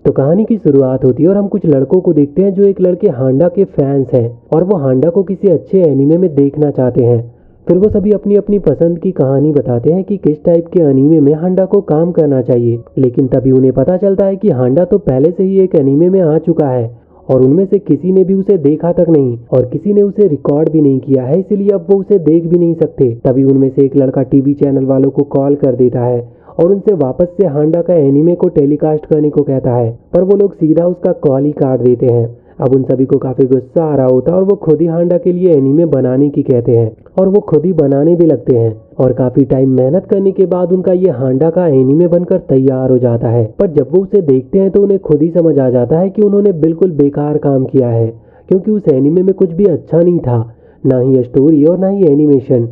तो कहानी की शुरुआत होती है और हम कुछ लड़कों को देखते हैं जो एक लड़के हांडा के फैंस हैं और वो हांडा को किसी अच्छे एनीमे में देखना चाहते हैं। फिर वो सभी अपनी अपनी पसंद की कहानी बताते हैं कि किस टाइप के एनीमे में हांडा को काम करना चाहिए। लेकिन तभी उन्हें पता चलता है कि हांडा तो पहले से ही एक एनीमे में आ चुका है और उनमें से किसी ने भी उसे देखा तक नहीं और किसी ने उसे रिकॉर्ड भी नहीं किया है, इसलिए अब वो उसे देख भी नहीं सकते। तभी उनमें से एक लड़का टीवी चैनल वालों को कॉल कर देता है और उनसे वापस से हांडा का एनीमे को टेलीकास्ट करने को कहता है, पर वो लोग सीधा उसका कॉल ही काट देते हैं। अब उन सभी को काफी गुस्सा आ रहा होता है और वो खुद ही हांडा के लिए एनीमे बनाने की कहते हैं और वो खुद ही बनाने भी लगते हैं और काफी टाइम मेहनत करने के बाद उनका ये हांडा का एनीमे बनकर तैयार हो जाता है। पर जब वो उसे देखते हैं तो उन्हें खुद ही समझ आ जाता है कि उन्होंने बिल्कुल बेकार काम किया है, क्योंकि उस एनीमे में कुछ भी अच्छा नहीं था, ना ही स्टोरी और ना ही एनिमेशन।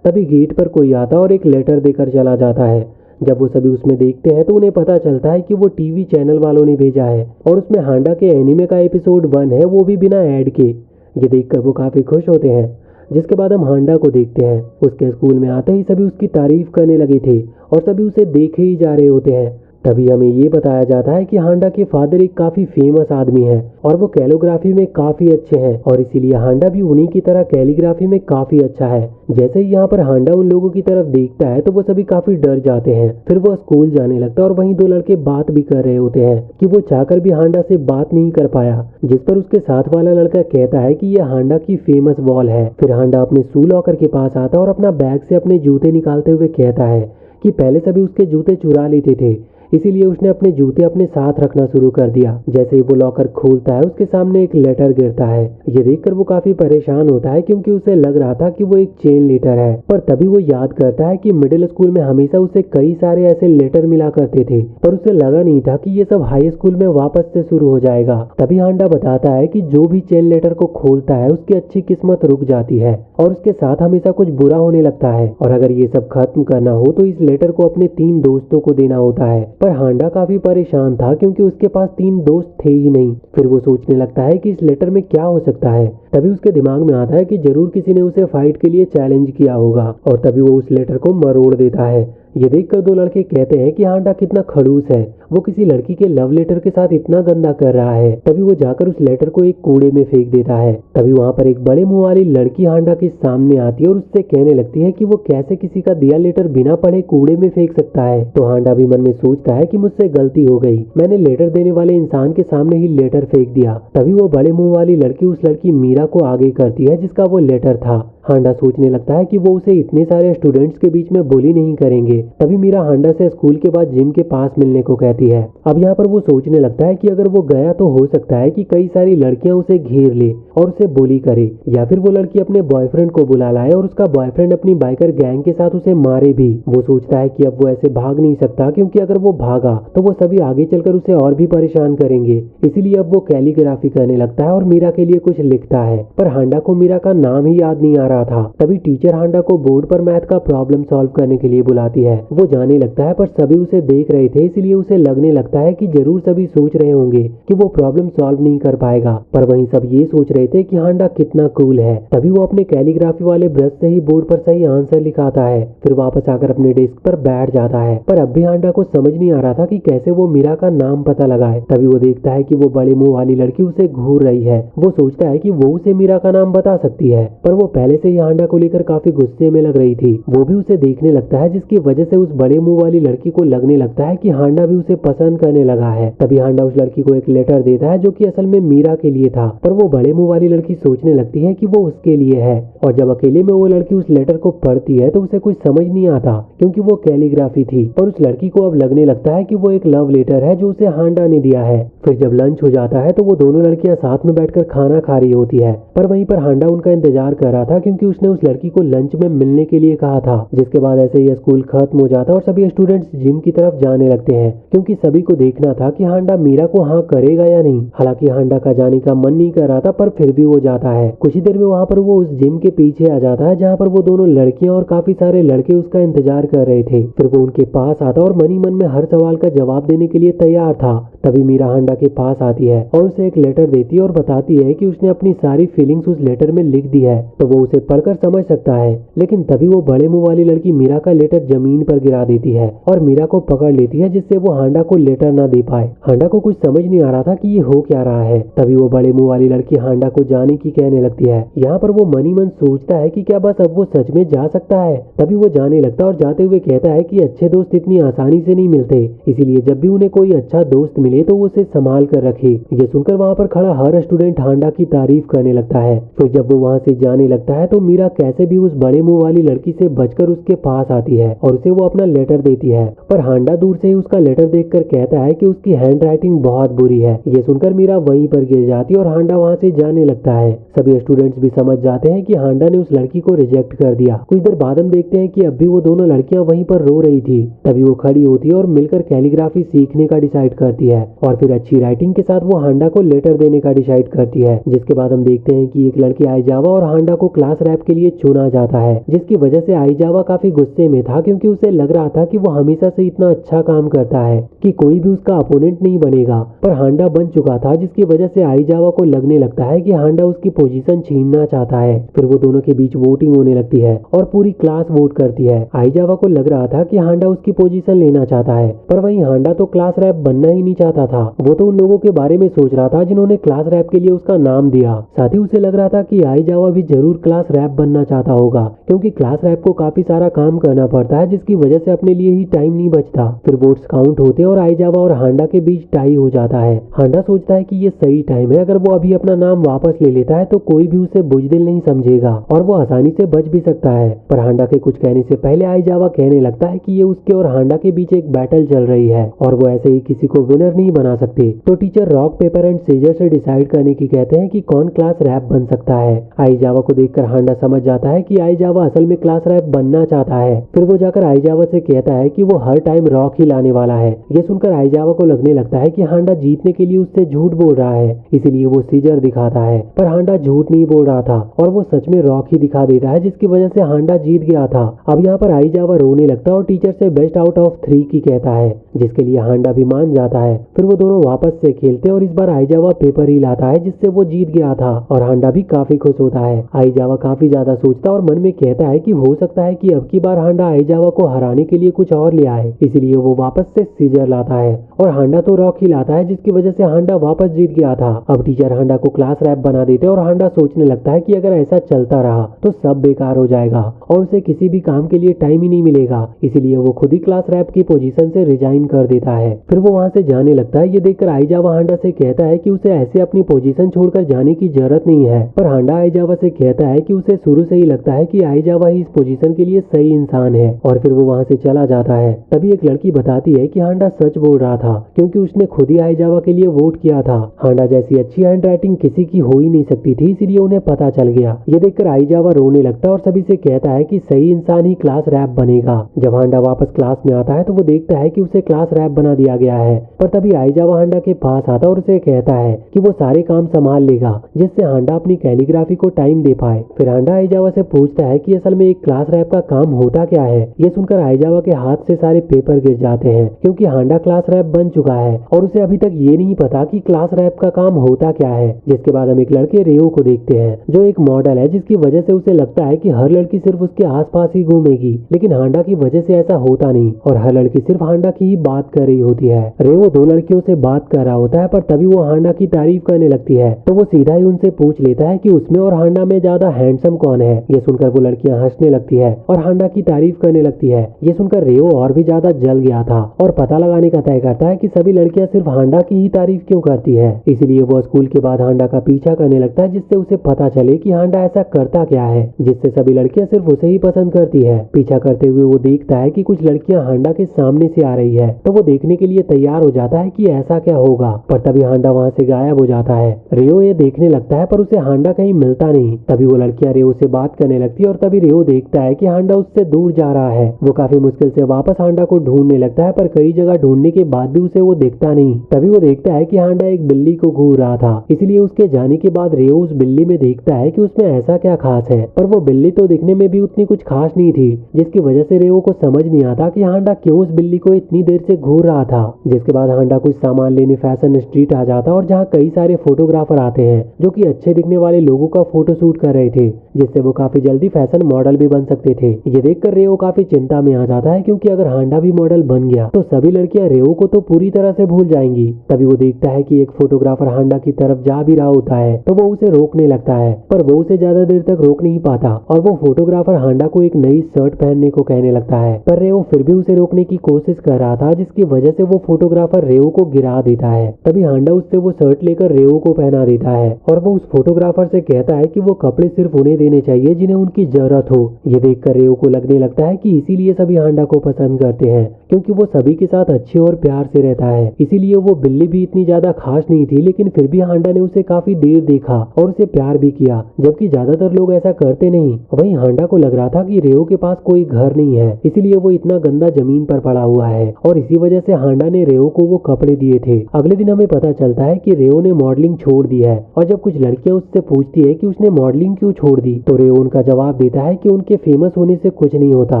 तभी गेट पर कोई आता और एक लेटर देकर चला जाता है। जब वो सभी उसमें देखते हैं तो उन्हें पता चलता है कि वो टीवी चैनल वालों ने भेजा है और उसमें हांडा के एनीमे का एपिसोड 1 है, वो भी बिना ऐड के। ये देखकर वो काफी खुश होते हैं। जिसके बाद हम हांडा को देखते हैं। उसके स्कूल में आते ही सभी उसकी तारीफ करने लगे थे और सभी उसे देखे ही जा रहे होते हैं। तभी हमें ये बताया जाता है कि हांडा के फादर एक काफी फेमस आदमी है और वो कैलीग्राफी में काफी अच्छे हैं और इसीलिए हांडा भी उन्हीं की तरह कैलीग्राफी में काफी अच्छा है। जैसे ही यहाँ पर हांडा उन लोगों की तरफ देखता है तो वो सभी काफी डर जाते हैं। फिर वो स्कूल जाने लगता है और वहीं दो लड़के बात भी कर रहे होते हैं कि वो चाहकर भी हांडा से बात नहीं कर पाया, जिस पर उसके साथ वाला लड़का कहता है कि ये हांडा की फेमस वॉल है। फिर हांडा अपने शू लॉकर के पास आता है और अपना बैग से अपने जूते निकालते हुए कहता है कि पहले सभी उसके जूते चुरा लेते थे, इसीलिए उसने अपने जूते अपने साथ रखना शुरू कर दिया। जैसे ही वो लॉकर खोलता है उसके सामने एक लेटर गिरता है। ये देखकर वो काफी परेशान होता है क्योंकि उसे लग रहा था कि वो एक चेन लेटर है। पर तभी वो याद करता है कि मिडिल स्कूल में हमेशा उसे कई सारे ऐसे लेटर मिला करते थे, पर उसे लगा नहीं था कि ये सब हाई स्कूल में वापस से शुरू हो जाएगा। तभी हांडा बताता है कि जो भी चेन लेटर को खोलता है उसकी अच्छी किस्मत रुक जाती है और उसके साथ हमेशा कुछ बुरा होने लगता है, और अगर ये सब खत्म करना हो तो इस लेटर को अपने 3 दोस्तों को देना होता है। पर हांडा काफी परेशान था क्योंकि उसके पास 3 दोस्त थे ही नहीं। फिर वो सोचने लगता है कि इस लेटर में क्या हो सकता है। तभी उसके दिमाग में आता है कि जरूर किसी ने उसे फाइट के लिए चैलेंज किया होगा और तभी वो उस लेटर को मरोड़ देता है। ये देखकर दो लड़के कहते हैं कि हांडा कितना खड़ूस है, वो किसी लड़की के लव लेटर के साथ इतना गंदा कर रहा है। तभी वो जाकर उस लेटर को एक कूड़े में फेंक देता है। तभी वहाँ पर एक बड़े मुंह वाली लड़की हांडा के सामने आती है और उससे कहने लगती है कि वो कैसे किसी का दिया लेटर बिना पढ़े कूड़े में फेंक सकता है। तो हांडा भी मन में सोचता है कि मुझसे गलती हो गई, मैंने लेटर देने वाले इंसान के सामने ही लेटर फेंक दिया। तभी वो बड़े मुंह वाली लड़की उस लड़की मीरा को आगे करती है जिसका वो लेटर था। हांडा सोचने लगता है कि वो उसे इतने सारे स्टूडेंट्स के बीच में बुली नहीं करेंगे। तभी मीरा हांडा से स्कूल के बाद जिम के पास मिलने को कहती है। अब यहाँ पर वो सोचने लगता है कि अगर वो गया तो हो सकता है कि कई सारी लड़कियां उसे घेर ले और उसे बुली करे, या फिर वो लड़की अपने बॉयफ्रेंड को बुला लाए और उसका बॉयफ्रेंड अपनी बाइकर गैंग के साथ उसे मारे भी। वो सोचता है कि अब वो ऐसे भाग नहीं सकता क्योंकि अगर वो भागा तो वो सभी आगे चलकर उसे और भी परेशान करेंगे, इसीलिए अब वो कैलीग्राफी करने लगता है और मीरा के लिए कुछ लिखता है। पर हांडा को मीरा का नाम ही याद नहीं आ रहा था। तभी टीचर हांडा को बोर्ड पर मैथ का प्रॉब्लम सॉल्व करने के लिए बुलाती है। वो जाने लगता है पर सभी उसे देख रहे थे, इसलिए उसे लगने लगता है कि जरूर सभी सोच रहे होंगे कि वो प्रॉब्लम सॉल्व नहीं कर पाएगा, पर वहीं सब ये सोच रहे थे कि हांडा कितना कूल है। तभी वो अपने कैलीग्राफी वाले ब्रश से ही बोर्ड पर सही आंसर लिखाता है। फिर वापस आकर अपने डेस्क पर बैठ जाता है, पर अब भी हांडा को समझ नहीं आ रहा था कि कैसे वो मीरा का नाम पता लगाए। तभी वो देखता है कि वो बड़े मुंह वाली लड़की उसे घूर रही है। वो सोचता है कि वो उसे मीरा का नाम बता सकती है, पर वो पहले से ही हांडा को लेकर काफी गुस्से में लग रही थी। वो भी उसे देखने लगता है जिसकी वजह से उस बड़े मुंह वाली लड़की को लगने लगता है कि हांडा भी उसे पसंद करने लगा है। तभी हांडा उस लड़की को एक लेटर देता है जो कि असल में मीरा के लिए था, पर वो बड़े मुंह वाली लड़की सोचने लगती है कि वो उसके लिए है, और जब अकेले में वो लड़की उस लेटर को पढ़ती है तो उसे कुछ समझ नहीं आता क्योंकि वो कैलीग्राफी थी, और उस लड़की को अब लगने लगता है कि वो एक लव लेटर है जो उसे हांडा ने दिया है। फिर जब लंच हो जाता है तो वो दोनों लड़कियां साथ में बैठकर खाना खा रही होती है, पर वहीं पर हांडा उनका इंतजार कर रहा था क्योंकि उसने उस लड़की को लंच में मिलने के लिए कहा था। जिसके बाद ऐसे ही स्कूल खत्म हो जाता और सभी स्टूडेंट्स जिम की तरफ जाने लगते हैं क्योंकि सभी को देखना था कि हांडा मीरा को हाँ करेगा या नहीं। हालांकि हांडा का जाने का मन नहीं कर रहा था, पर फिर भी वो जाता है। कुछ ही देर में वहाँ पर वो उस जिम के पीछे आ जाता है जहाँ पर वो दोनों लड़कियां और काफी सारे लड़के उसका इंतजार कर रहे थे। फिर वो उनके पास आता और मन ही मन में हर सवाल का जवाब देने के लिए तैयार था। तभी मीरा हांडा के पास आती है और उसे एक लेटर देती है और बताती है कि उसने अपनी सारी फीलिंग्स उस लेटर में लिख दी है। तो वो उसे उसे पढ़कर समझ सकता है। लेकिन तभी वो बड़े मुंह वाली लड़की मीरा का लेटर जमीन पर गिरा देती है और मीरा को पकड़ लेती है, जिससे वो हांडा को लेटर ना दे पाए। हांडा को कुछ समझ नहीं आ रहा था कि ये हो क्या रहा है। तभी वो बड़े मुंह वाली लड़की हांडा को जाने की कहने लगती है। यहाँ पर वो मनी मन सोचता है कि क्या बस अब वो सच में जा सकता है। तभी वो जाने लगता है और जाते हुए कहता है कि अच्छे दोस्त इतनी आसानी से नहीं मिलते, इसीलिए जब भी उन्हें कोई अच्छा दोस्त मिले तो वो उसे संभाल कर रखे। ये सुनकर वहाँ पर खड़ा हर स्टूडेंट हांडा की तारीफ करने लगता है। फिर जब वो वहाँ से जाने लगता है तो मीरा कैसे भी उस बड़े मुंह वाली लड़की से बचकर उसके पास आती है और उसे वो अपना लेटर देती है। पर हांडा दूर से ही उसका लेटर देखकर कहता है कि उसकी हैंड राइटिंग बहुत बुरी है। ये सुनकर मीरा वहीं पर गिर जाती है और हांडा वहाँ से जाने लगता है। सभी स्टूडेंट्स भी समझ जाते हैं कि हांडा ने उस लड़की को रिजेक्ट कर दिया। कुछ देर बाद हम देखते हैं कि अब भी वो दोनों लड़कियां वहीं पर रो रही थी। तभी वो खड़ी होती है और मिलकर कैलीग्राफी सीखने का डिसाइड करती है और फिर अच्छी राइटिंग के साथ वो हांडा को लेटर देने का डिसाइड करती है। जिसके बाद हम देखते हैं कि एक लड़की आईजावा और हांडा को क्लास रैप के लिए चुना जाता है, जिसकी वजह से आईजावा काफी गुस्से में था, क्योंकि उसे लग रहा था कि वो हमेशा से इतना अच्छा काम करता है कि कोई भी उसका अपोनेंट नहीं बनेगा। पर हांडा बन चुका था, जिसकी वजह से आईजावा को लगने लगता है कि हांडा उसकी पोजीशन छीनना चाहता है। फिर वो दोनों के बीच वोटिंग होने लगती है और पूरी क्लास वोट करती है। आईजावा को लग रहा था कि हांडा उसकी पोजीशन लेना चाहता है, पर वहीं हांडा तो क्लास रैप बनना ही नहीं चाहता था। वो तो उन लोगों के बारे में सोच रहा था जिन्होंने क्लास रैप के लिए उसका नाम दिया। साथ ही उसे लग रहा था कि आईजावा भी जरूर क्लास रैप बनना चाहता होगा, क्योंकि क्लास रैप को काफी सारा काम करना पड़ता है, जिसकी वजह से अपने लिए ही टाइम नहीं बचता। फिर वोट्स काउंट होते और आईजावा और हांडा के बीच टाई हो जाता है। हांडा सोचता है कि ये सही टाइम है, अगर वो अभी अपना नाम वापस ले लेता है तो कोई भी उसे बुजदिल नहीं समझेगा और वो आसानी से बच भी सकता है। पर हांडा के कुछ कहने से पहले आईजावा कहने लगता है कि ये उसके और हांडा के बीच एक बैटल चल रही है और वो ऐसे ही किसी को विनर नहीं बना सकते। तो teacher rock paper and seizure से डिसाइड करने की कहते हैं कि कौन क्लास रैप बन सकता है। आईजावा को देखकर हांडा समझ जाता है कि आईजावा असल में क्लास रैप बनना चाहता है। फिर वो जाकर आईजावा से कहता है कि वो हर टाइम रॉक ही लाने वाला है। ये सुनकर आईजावा को लगने लगता है कि हांडा जीतने के लिए उससे झूठ बोल रहा है, इसीलिए वो सीजर दिखाता है। पर हांडा झूठ नहीं बोल रहा था और वो सच में रॉक ही दिखा देता है, जिसकी वजह से हांडा जीत गया था। अब यहाँ पर आईजावा रोने लगता है और टीचर से बेस्ट आउट ऑफ 3 की कहता है, जिसके लिए हांडा भी मान जाता है। फिर वो दोनों वापस से खेलते हैं और इस बार आईजावा पेपर ही लाता है, जिससे वो जीत गया था और हांडा भी काफी खुश होता है। आईजावा काफी ज्यादा सोचता और मन में कहता है कि हो सकता है कि अब की बार हांडा आईजावा को हराने के लिए कुछ और ले आए, इसलिए वो वापस से सीजर लाता है और हांडा तो रॉक ही लाता है, जिसकी वजह से हांडा वापस जीत गया था। अब टीचर हांडा को क्लास रैप बना देते और हांडा सोचने लगता है कि अगर ऐसा चलता रहा तो सब बेकार हो जाएगा और उसे किसी भी काम के लिए टाइम ही नहीं मिलेगा, इसीलिए वो खुद ही क्लास रैप की पोजीशन से रिजाइन कर देता है। फिर वो वहां से जाने लगता है। ये देखकर आईजावा हांडा से कहता है कि उसे ऐसे अपनी पोजीशन छोड़कर जाने की जरूरत नहीं है, पर हांडा आईजावा से कहता है कि उसे शुरू से ही लगता है कि आईजावा ही इस पोजीशन के लिए सही इंसान है और फिर वो वहां से चला जाता है। तभी एक लड़की बताती है कि हांडा सच बोल रहा था, क्योंकि उसने खुद ही आईजावा के लिए वोट किया था। हांडा जैसी अच्छी हैंड राइटिंग किसी की हो ही नहीं सकती थी, इसलिए उन्हें पता चल गया। ये देखकर आईजावा रोने लगता है और सभी से कहता है कि सही इंसान ही क्लास रैप बनेगा। जब हांडा वापस क्लास में आता है तो वो देखता है कि उसे क्लास रैप बना दिया गया है, पर तभी आईजावा हांडा के पास आता और उसे कहता है कि वो सारे काम संभाल लेगा, जिससे हांडा अपनी कैलीग्राफी को टाइम दे पाए। फिर हांडा आईजावा से पूछता है कि असल में एक क्लास रैप का काम होता क्या है। ये सुनकर आईजावा के हाथ से सारे पेपर गिर जाते हैं, क्योंकि हांडा क्लास रैप बन चुका है और उसे अभी तक ये नहीं पता कि क्लास रैप का काम होता क्या है। जिसके बाद हम एक लड़के रेओ को देखते हैं, जो एक मॉडल है, जिसकी वजह से उसे लगता है कि हर लड़की सिर्फ उसके आसपास ही घूमेगी, लेकिन हांडा की वजह से ऐसा होता नहीं और हर लड़की सिर्फ हांडा की ही बात कर रही होती है। रेओ 2 लड़कियों से बात कर रहा होता है, पर तभी वो हांडा की तारीफ करने लगती है, तो वो सीधा ही उनसे पूछ लेता है कि उसमें और हांडा में ज्यादा हैंडसम कौन है। ये सुनकर वो लड़कियां हंसने लगती है और हांडा की तारीफ करने लगती है। ये सुनकर रेओ और भी ज्यादा जल गया था और पता लगाने का तय करता है कि सभी लड़कियां सिर्फ हांडा की ही तारीफ क्यों करती है। इसीलिए वो स्कूल के बाद हांडा का पीछा करने लगता है, जिससे उसे पता चले कि हांडा ऐसा करता क्या है, जिससे सभी लड़कियां सिर्फ उसे ही पसंद करती है। पीछा करते हुए वो देखता है कि कुछ लड़कियां हांडा के सामने से आ रही है, तो वो देखने के लिए तैयार हो जाता है कि ऐसा क्या होगा, पर तभी हांडा वहां से गायब हो जाता है। रेओ ये देखने लगता है, पर उसे हांडा कहीं मिलता नहीं। तभी वो लड़कियां रेओ से बात करने लगती है और तभी रेओ देखता है कि हांडा उससे दूर जा रहा है। वो काफी मुश्किल से वापस हांडा को ढूंढने लगता है, पर कई जगह ढूंढने के बाद भी उसे वो दिखता नहीं। तभी वो देखता है कि हांडा एक बिल्ली को घूर रहा था, इसलिए उसके जाने के बाद रेओ उस बिल्ली में देखता है कि उसमें ऐसा क्या खास है, पर वो बिल्ली तो दिखने में भी उतनी कुछ खास नहीं थी, जिसकी वजह से रेओ को समझ नहीं आता कि हांडा क्यों उस बिल्ली को इतनी देर से घूर रहा था। जिसके बाद हांडा कुछ सामान लेने फैशन स्ट्रीट आ जाता और जहाँ कई सारे फोटोग्राफर आते हैं, जो कि अच्छे दिखने वाले लोगों का फोटो शूट कर रहे थे। जिससे वो काफी जल्दी फैशन मॉडल भी बन सकते थे। ये देखकर रेओ काफी चिंता में आ जाता है क्योंकि अगर हांडा भी मॉडल बन गया तो सभी लड़कियां रेओ को तो पूरी तरह से भूल जाएंगी। तभी वो देखता है कि एक फोटोग्राफर हांडा की तरफ जा भी रहा होता है तो वो उसे रोकने लगता है, पर वो उसे ज्यादा देर तक रोक नहीं पाता और वो फोटोग्राफर हांडा को एक नई शर्ट पहनने को कहने लगता है। पर रेओ फिर भी उसे रोकने की कोशिश कर रहा था, जिसकी वजह से वो फोटोग्राफर रेओ को गिरा देता है। तभी हांडा उससे वो शर्ट लेकर रेओ को पहना देता है और वो उस फोटोग्राफर से कहता है कि वो कपड़े सिर्फ उन्हें देने चाहिए जिन्हें उनकी जरूरत हो। ये देखकर रेओ को लगने लगता है कि इसीलिए सभी हांडा को पसंद करते हैं, क्योंकि वो सभी के साथ अच्छे और प्यार से रहता है। इसीलिए वो बिल्ली भी इतनी ज्यादा खास नहीं थी, लेकिन फिर भी हांडा ने उसे काफी देर देखा और उसे प्यार भी किया, जबकि ज्यादातर लोग ऐसा करते नहीं। वहीं हांडा को लग रहा था कि रेओ के पास कोई घर नहीं है, इसीलिए वो इतना गंदा जमीन पर पड़ा हुआ है और इसी वजह से हांडा ने रेओ को वो कपड़े दिए थे। अगले दिन हमें पता चलता है कि रेओ ने मॉडलिंग छोड़ दी है और जब कुछ लड़कियां उससे पूछती है कि उसने मॉडलिंग क्यों छोड़ दी तो रेओ उनका जवाब देता है कि उनके फेमस होने से कुछ नहीं होता,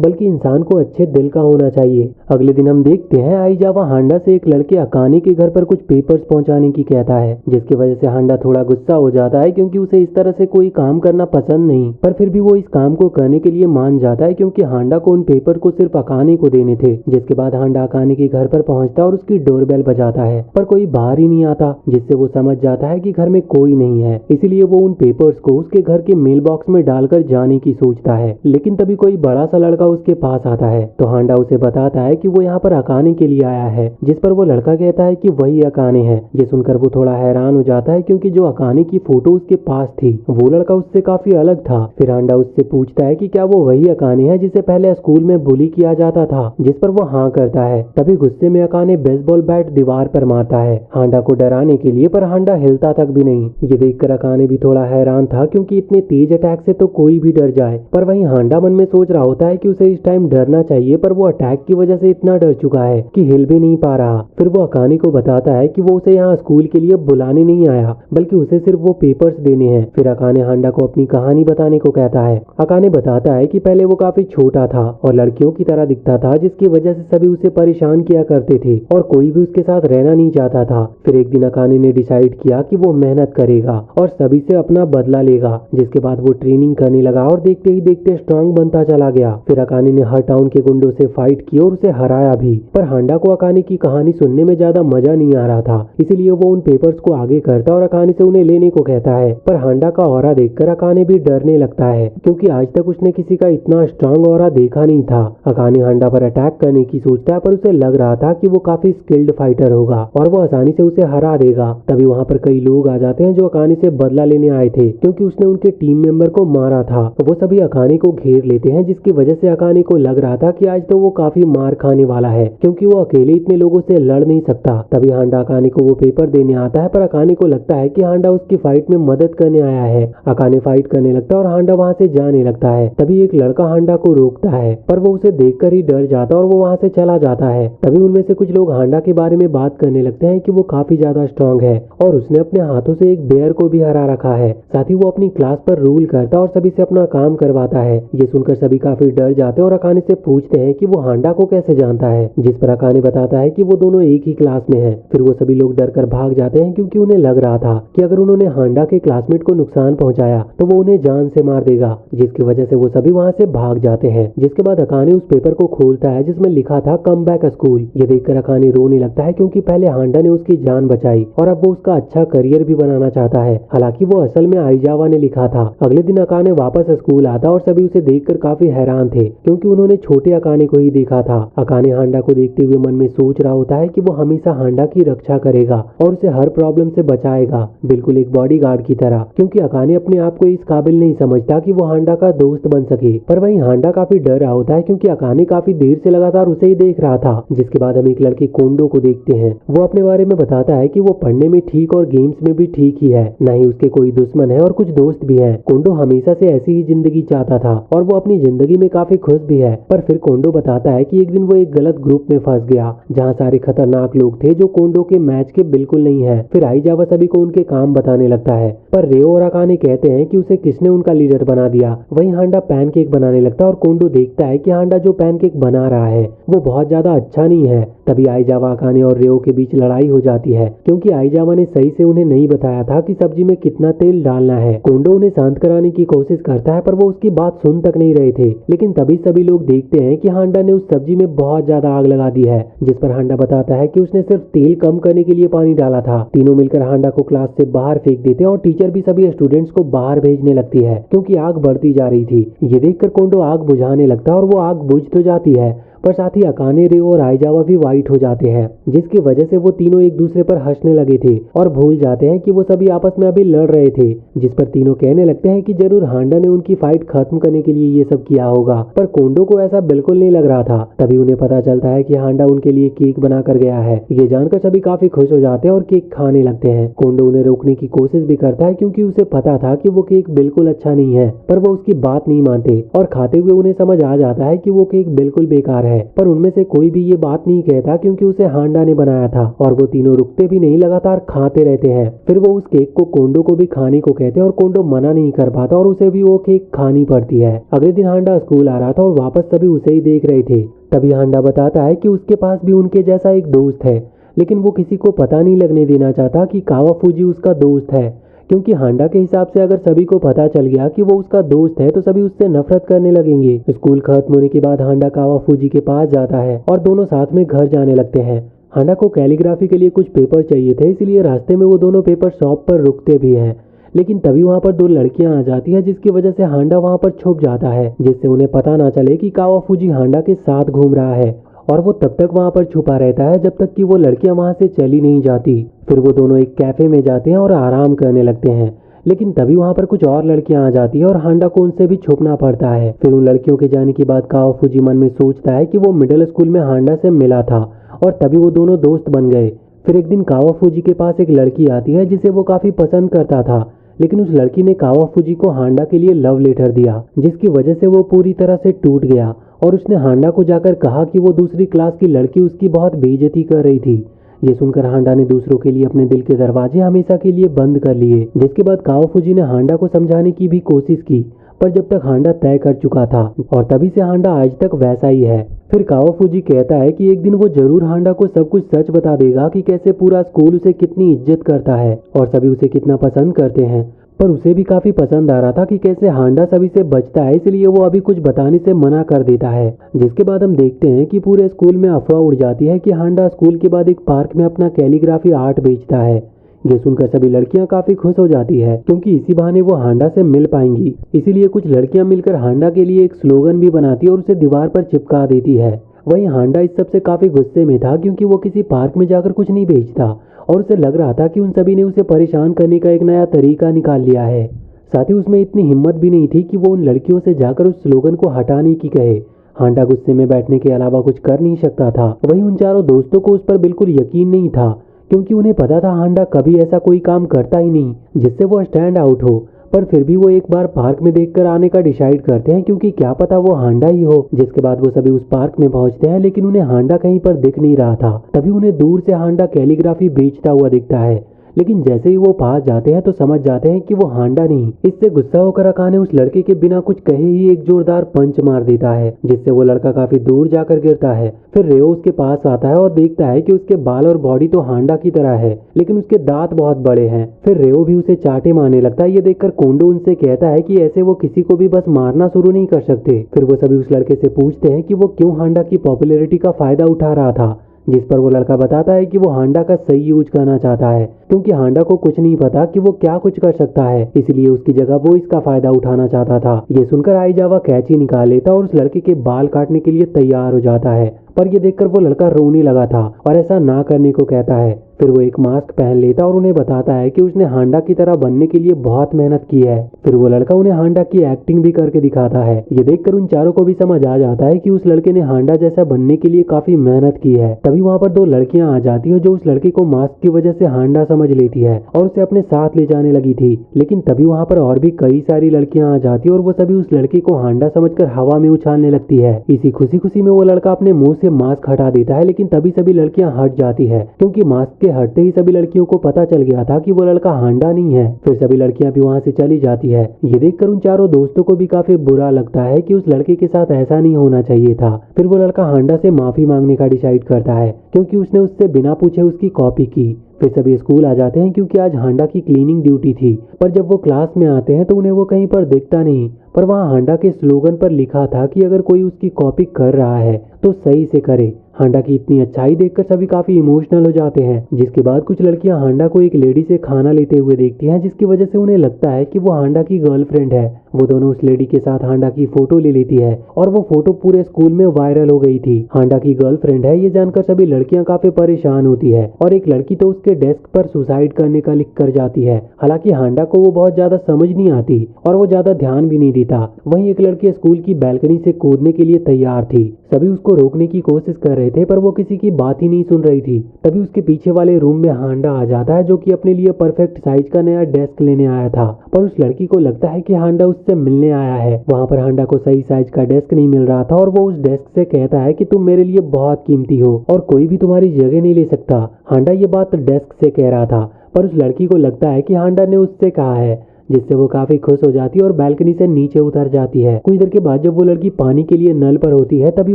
बल्कि इंसान को अच्छे दिल का होना चाहिए। अगले दिन हम देखते हैं आइजावा हांडा से एक लड़के अकाने के घर पर कुछ पेपर्स पहुंचाने की कहता है, जिसकी वजह से हांडा थोड़ा गुस्सा हो जाता है क्योंकि उसे इस तरह से कोई काम करना पसंद नहीं, पर फिर भी वो इस काम को करने के लिए मान जाता है क्योंकि हांडा को उन पेपर को सिर्फ अकाने को देने थे। जिसके बाद हांडा अकाने के घर पर पहुंचता और उसकी डोरबेल बजाता है, पर कोई बाहर ही नहीं आता, जिससे वो समझ जाता है कि घर में कोई नहीं है। इसीलिए वो उन पेपर्स को उसके घर के मेल बॉक्स में डालकर जाने की सोचता है, लेकिन तभी कोई बड़ा सा लड़का उसके पास आता है तो हांडा उसे बताता है कि वो यहाँ पर अकाने के लिए आया है, जिस पर वो लड़का कहता है कि वही अकाने है। ये सुनकर वो थोड़ा हैरान हो जाता है क्योंकि जो अकाने की फोटो उसके पास थी वो लड़का उससे काफी अलग था। फिर हांडा उससे पूछता है कि क्या वो वही अकाने है जिसे पहले स्कूल में बुली किया जाता था, जिस पर वो हाँ करता है। तभी गुस्से में अकाने बेसबॉल बैट दीवार पर मारता है हांडा को डराने के लिए, पर हांडा हिलता तक भी नहीं। ये देखकर अकाने भी थोड़ा हैरान था क्योंकि इतने तेज अटैक से तो कोई भी डर जाए, पर वहीं हांडा मन में सोच रहा होता है कि उसे इस टाइम डरना चाहिए, पर वो अटैक की वजह से इतना डर चुका है कि हिल भी नहीं पा रहा। फिर वो अकाने को बताता है कि वो उसे यहाँ स्कूल के लिए बुलाने नहीं आया, बल्कि उसे सिर्फ वो पेपर्स देने हैं। फिर अकाने हांडा को अपनी कहानी बताने को कहता है। अकाने बताता है कि पहले वो काफी छोटा था और लड़कियों की तरह दिखता था, जिसकी वजह से सभी उसे परेशान किया करते थे और कोई भी उसके साथ रहना नहीं चाहता था। फिर एक दिन अकाने ने डिसाइड किया कि वो मेहनत करेगा और सभी से अपना बदला लेगा, जिसके बाद वो ट्रेनिंग करने लगा और देखते ही देखते स्ट्रांग बनता चला गया। फिर अकाने ने हर टाउन के गुंडों से फाइट की और उसे हराया भी, पर हांडा को अकाने की कहानी सुनने में ज्यादा मजा नहीं आ रहा था, इसीलिए वो उन पेपर्स को आगे करता और अकाने से उन्हें लेने को कहता है। पर हांडा का ऑरा देखकर अकाने भी डरने लगता है क्योंकि आज तक उसने किसी का इतना स्ट्रांग ऑरा देखा नहीं था। अकाने हांडा पर अटैक करने की सोचता है, पर उसे लग रहा था कि वो काफी स्किल्ड फाइटर होगा और वो आसानी से उसे हरा देगा। तभी वहाँ पर कई लोग आ जाते हैं जो अकाने से बदला लेने आए थे क्योंकि उसने उनके टीम मेंबर को मारा था। वो सभी अकाने को घेर लेते हैं, जिसकी वजह से अकाने को लग रहा था कि आज तो वो काफी मार खाने वाला है क्योंकि वो अकेले इतने लोगों से लड़ नहीं सकता। तभी हांडा अकाने को वो पेपर देने आता है, पर अकाने को लगता है कि हांडा उसकी फाइट में मदद करने आया है। अकाने फाइट करने लगता है और हांडा वहाँ से जाने लगता है। तभी एक लड़का हांडा को रोकता है, पर वो उसे देखकर ही डर जाता और वो वहाँ से चला जाता है। तभी उनमें से कुछ लोग हांडा के बारे में बात करने लगते हैं कि वो काफी ज्यादा स्ट्रांग है और उसने अपने हाथों से एक बेयर को भी हरा रखा है। साथ ही वो अपनी क्लास पर रूल करता और सभी से अपना काम करवाता है। ये सुनकर सभी काफी डर जाते हैं और अकाने से पूछते हैं कि वो हांडा को कैसे जानता है, जिस पर अकाने बताता है कि वो दोनों एक ही क्लास में हैं। फिर वो सभी लोग डर कर भाग जाते हैं क्योंकि उन्हें लग रहा था कि अगर उन्होंने हांडा के क्लासमेट को नुकसान पहुंचाया तो वो उन्हें जान से मार देगा, जिसकी वजह से वो सभी वहाँ से भाग जाते हैं। जिसके बाद अकाने उस पेपर को खोलता है जिसमें लिखा था कम बैक स्कूल। ये देखकर अकाने रोने लगता है क्योंकि पहले हांडा ने उसकी जान बचाई और अब वो उसका अच्छा करियर भी बनाना चाहता है। हालांकि वो असल में आइजावा ने लिखा था। अगले दिन अकाने वापस स्कूल आता और सभी उसे देखकर काफी हैरान थे क्योंकि उन्होंने छोटे अकाने को ही देखा था। अकाने हांडा को देखते हुए मन में सोच रहा होता है कि वो हमेशा हांडा की रक्षा करेगा और उसे हर प्रॉब्लम से बचाएगा, बिल्कुल एक बॉडीगार्ड की तरह, क्योंकि अकाने अपने आप को इस काबिल नहीं समझता कि वो हांडा का दोस्त बन सके। पर वहीं हांडा काफी डर रहा होता है क्योंकि अकाने काफी देर से लगातार उसे ही देख रहा था। जिसके बाद हम एक लड़के कोंडो को देखते हैं। वो अपने बारे में बताता है कि वो पढ़ने में ठीक और गेम्स में भी ठीक ही है, न ही उसके कोई दुश्मन है और कुछ दोस्त भी है। कोंडो हमेशा से ऐसी ही जिंदगी चाहता था और वो अपनी जिंदगी में काफी खुश भी है। पर फिर कोंडो बताता है कि एक दिन वो एक गलत ग्रुप में फंस गया जहाँ सारे खतरनाक लोग थे जो कोंडो के मैच के बिल्कुल नहीं है। फिर आइजावा सभी को उनके काम बताने लगता है, पर रेओ और अकाने कहते हैं कि उसे किसने उनका लीडर बना दिया। वहीं हांडा पैनकेक बनाने लगता है और कोंडो देखता है कि हांडा जो पैनकेक बना रहा है वो बहुत ज्यादा अच्छा नहीं है। तभी आइजावा अकाने और रेओ के बीच लड़ाई हो जाती है क्योंकि आइजावा ने सही से उन्हें नहीं बताया था कि सब्जी में कितना तेल डालना है। कोंडो उन्हें शांत कराने की कोशिश करता है पर वो उसकी बात सुन तक नहीं रहे थे। लेकिन तभी सभी लोग देखते हैं कि हांडा ने उस सब्जी में बहुत ज्यादा आग लगा दी है, जिस पर हांडा बताता है कि उसने सिर्फ तेल कम करने के लिए पानी डाला था। तीनों मिलकर हांडा को क्लास से बाहर फेंक देते हैं और टीचर भी सभी स्टूडेंट्स को बाहर भेजने लगती है क्योंकि आग बढ़ती जा रही थी। ये देखकर कोंडो आग बुझाने लगता है और वो आग बुझ तो जाती है पर साथ ही अकाने, रेओ और आइजावा भी वाइट हो जाते हैं, जिसकी वजह से वो तीनों एक दूसरे पर हंसने लगे थे और भूल जाते हैं कि वो सभी आपस में अभी लड़ रहे थे। जिस पर तीनों कहने लगते हैं कि जरूर हांडा ने उनकी फाइट खत्म करने के लिए ये सब किया होगा, पर कोंडो को ऐसा बिल्कुल नहीं लग रहा था। तभी उन्हें पता चलता है कि हांडा उनके लिए केक बना कर गया है। ये जानकर सभी काफी खुश हो जाते हैं और केक खाने लगते हैं। कोंडो उन्हें रोकने की कोशिश भी करता है क्योंकि उसे पता था कि वो केक बिल्कुल अच्छा नहीं है, पर वो उसकी बात नहीं मानते और खाते हुए उन्हें समझ आ जाता है कि वो केक बिल्कुल बेकार है। पर उनमें से कोई भी ये बात नहीं कहता क्योंकि उसे हांडा ने बनाया था और वो तीनों रुकते भी नहीं, लगातार खाते रहते हैं। फिर वो उस केक को कोंडो को भी खाने को कहते हैं और कोंडो मना नहीं कर पाता और उसे भी वो केक खानी पड़ती है। अगले दिन हांडा स्कूल आ रहा था और वापस सभी उसे ही देख रहे थे। तभी हांडा बताता है कि उसके पास भी उनके जैसा एक दोस्त है, लेकिन वो किसी को पता नहीं लगने देना चाहता कि कावाफूजी उसका दोस्त है, क्योंकि हांडा के हिसाब से अगर सभी को पता चल गया कि वो उसका दोस्त है तो सभी उससे नफरत करने लगेंगे। स्कूल खत्म होने के बाद हांडा कावाफूजी के पास जाता है और दोनों साथ में घर जाने लगते हैं। हांडा को कैलीग्राफी के लिए कुछ पेपर चाहिए थे, इसलिए रास्ते में वो दोनों पेपर शॉप पर रुकते भी हैं। लेकिन तभी वहां पर दो लड़कियां आ जाती है, जिसकी वजह से हांडा वहां पर छुप जाता है, जिससे उन्हें पता ना चले कि कावाफूजी हांडा के साथ घूम रहा है। और वो तब तक वहां पर छुपा रहता है जब तक कि वो लड़कियां वहां से चली नहीं जाती। फिर वो दोनों एक कैफे में जाते हैं और आराम करने लगते हैं। लेकिन तभी वहां पर कुछ और लड़कियां आ जाती है और हांडा को उनसे भी छुपना पड़ता है। फिर उन लड़कियों के जाने के बाद कावाफूजी मन में सोचता है कि वो मिडिल स्कूल में हांडा से मिला था और तभी वो दोनों दोस्त बन गए। फिर एक दिन कावाफूजी के पास एक लड़की आती है जिसे वो काफी पसंद करता था, लेकिन उस लड़की ने कावाफूजी को हांडा के लिए लव लेटर दिया, जिसकी वजह से वो पूरी तरह से टूट गया और उसने हांडा को जाकर कहा कि वो दूसरी क्लास की लड़की उसकी बहुत बेइज्जती कर रही थी। ये सुनकर हांडा ने दूसरों के लिए अपने दिल के दरवाजे हमेशा के लिए बंद कर लिए। जिसके बाद कावाफूजी ने हांडा को समझाने की भी कोशिश की, पर जब तक हांडा तय कर चुका था और तभी से हांडा आज तक वैसा ही है। फिर कावाफूजी कहता है कि एक दिन वो जरूर हांडा को सब कुछ सच बता देगा कि कैसे पूरा स्कूल उसे कितनी इज्जत करता है और सभी उसे कितना पसंद करते हैं। पर उसे भी काफी पसंद आ रहा था कि कैसे हांडा सभी से बचता है, इसलिए वो अभी कुछ बताने से मना कर देता है। जिसके बाद हम देखते हैं कि पूरे स्कूल में अफवाह उड़ जाती है कि हांडा स्कूल के बाद एक पार्क में अपना कैलीग्राफी आर्ट बेचता है। ये सुनकर सभी लड़कियां काफी खुश हो जाती है क्योंकि इसी बहाने वो हांडा से मिल पाएंगी। इसीलिए कुछ लड़कियां मिलकर हांडा के लिए एक स्लोगन भी बनाती है और उसे दीवार पर चिपका देती है। वहीं हांडा इस सबसे काफी गुस्से में था क्योंकि वो किसी पार्क में जाकर कुछ नहीं बेचता और उसे लग रहा था कि उन सभी ने उसे परेशान करने का एक नया तरीका निकाल लिया है। साथ ही उसमें इतनी हिम्मत भी नहीं थी कि वो उन लड़कियों से जाकर उस स्लोगन को हटाने की कहे। हांडा गुस्से में बैठने के अलावा कुछ कर नहीं सकता था। वहीं उन चारों दोस्तों को उस पर बिल्कुल यकीन नहीं था क्योंकि उन्हें पता था हांडा कभी ऐसा कोई काम करता ही नहीं जिससे वो स्टैंड आउट हो। पर फिर भी वो एक बार पार्क में देखकर आने का डिसाइड करते हैं क्योंकि क्या पता वो हांडा ही हो। जिसके बाद वो सभी उस पार्क में पहुंचते हैं, लेकिन उन्हें हांडा कहीं पर दिख नहीं रहा था। तभी उन्हें दूर से हांडा कैलीग्राफी बेचता हुआ दिखता है, लेकिन जैसे ही वो पास जाते हैं तो समझ जाते हैं कि वो हांडा नहीं। इससे गुस्सा होकर अकाने उस लड़के के बिना कुछ कहे ही एक जोरदार पंच मार देता है, जिससे वो लड़का काफी दूर जाकर गिरता है। फिर रेओ उसके पास आता है और देखता है कि उसके बाल और बॉडी तो हांडा की तरह है, लेकिन उसके दांत बहुत बड़े हैं। फिर रेओ भी उसे चाटे मारने लगता है। ये देखकर कोंडो उनसे कहता है कि ऐसे वो किसी को भी बस मारना शुरू नहीं कर सकते। फिर वो सभी उस लड़के से पूछते हैं कि वो क्यों हांडा की पॉपुलैरिटी का फायदा उठा रहा था, जिस पर वो लड़का बताता है कि वो हांडा का सही यूज करना चाहता है क्योंकि हांडा को कुछ नहीं पता कि वो क्या कुछ कर सकता है, इसलिए उसकी जगह वो इसका फायदा उठाना चाहता था। ये सुनकर आइजावा कैंची निकाल लेता और उस लड़के के बाल काटने के लिए तैयार हो जाता है, पर ये देखकर वो लड़का रोने लगा था और ऐसा ना करने को कहता है। फिर वो एक मास्क पहन लेता और उन्हें बताता है कि उसने हांडा की तरह बनने के लिए बहुत मेहनत की है। फिर वो लड़का उन्हें हांडा की एक्टिंग भी करके दिखाता है। ये देखकर उन चारों को भी समझ आ जाता है कि उस लड़के ने हांडा जैसा बनने के लिए काफी मेहनत की है। तभी वहाँ पर दो लड़कियां आ जाती है जो उस लड़के को मास्क की वजह से हांडा समझ लेती है और उसे अपने साथ ले जाने लगी थी। लेकिन तभी वहाँ पर और भी कई सारी लड़कियां आ जाती है और वो सभी उस लड़के को हांडा समझकर हवा में उछालने लगती है। इसी खुशी खुशी में वो लड़का अपने मुंह से मास्क हटा देता है, लेकिन तभी सभी लड़कियां हट जाती है क्योंकि मास्क के हटते ही सभी लड़कियों को पता चल गया था कि वो लड़का हांडा नहीं है। फिर सभी लड़कियां भी वहां से चली जाती है। ये देखकर उन चारों दोस्तों को भी काफी बुरा लगता है कि उस लड़के के साथ ऐसा नहीं होना चाहिए था। फिर वो लड़का हांडा से माफी मांगने का डिसाइड करता है क्योंकि उसने उससे बिना पूछे उसकी कॉपी की। फिर सभी स्कूल आ जाते हैं क्योंकि आज हांडा की क्लीनिंग ड्यूटी थी। पर जब वो क्लास में आते हैं तो उन्हें वो कहीं पर दिखता नहीं। पर वहाँ हांडा के स्लोगन पर लिखा था कि अगर कोई उसकी कॉपी कर रहा है तो सही से करे। हांडा की इतनी अच्छाई देखकर सभी काफी इमोशनल हो जाते हैं। जिसके बाद कुछ लड़कियां हांडा को एक लेडी से खाना लेते हुए देखती हैं, जिसकी वजह से उन्हें लगता है कि वो हांडा की गर्लफ्रेंड है। वो दोनों उस लेडी के साथ हांडा की फोटो ले लेती है और वो फोटो पूरे स्कूल में वायरल हो गई थी। हांडा की गर्लफ्रेंड है ये जानकर सभी लड़कियां काफी परेशान होती है और एक लड़की तो उसके डेस्क पर सुसाइड करने का लिख कर जाती है। हालांकि हांडा को वो बहुत ज्यादा समझ नहीं आती और वो ज्यादा ध्यान भी नहीं देता। वहीं एक लड़की स्कूल की बैल्कनी से कूदने के लिए तैयार थी। सभी उसको रोकने की कोशिश कर रहे थे पर वो किसी की बात ही नहीं सुन रही थी। तभी उसके पीछे वाले रूम में हांडा आ जाता है, जो कि अपने लिए परफेक्ट साइज का नया डेस्क लेने आया था। पर उस लड़की को लगता है कि हांडा उससे मिलने आया है। वहाँ पर हांडा को सही साइज का डेस्क नहीं मिल रहा था और वो उस डेस्क से कहता है कि तुम मेरे लिए बहुत कीमती हो और कोई भी तुम्हारी जगह नहीं ले सकता। हांडा ये बात डेस्क से कह रहा था, पर उस लड़की को लगता है कि हांडा ने उससे कहा है, जिससे वो काफी खुश हो जाती है और बालकनी से नीचे उतर जाती है। कुछ देर के बाद जब वो लड़की पानी के लिए नल पर होती है तभी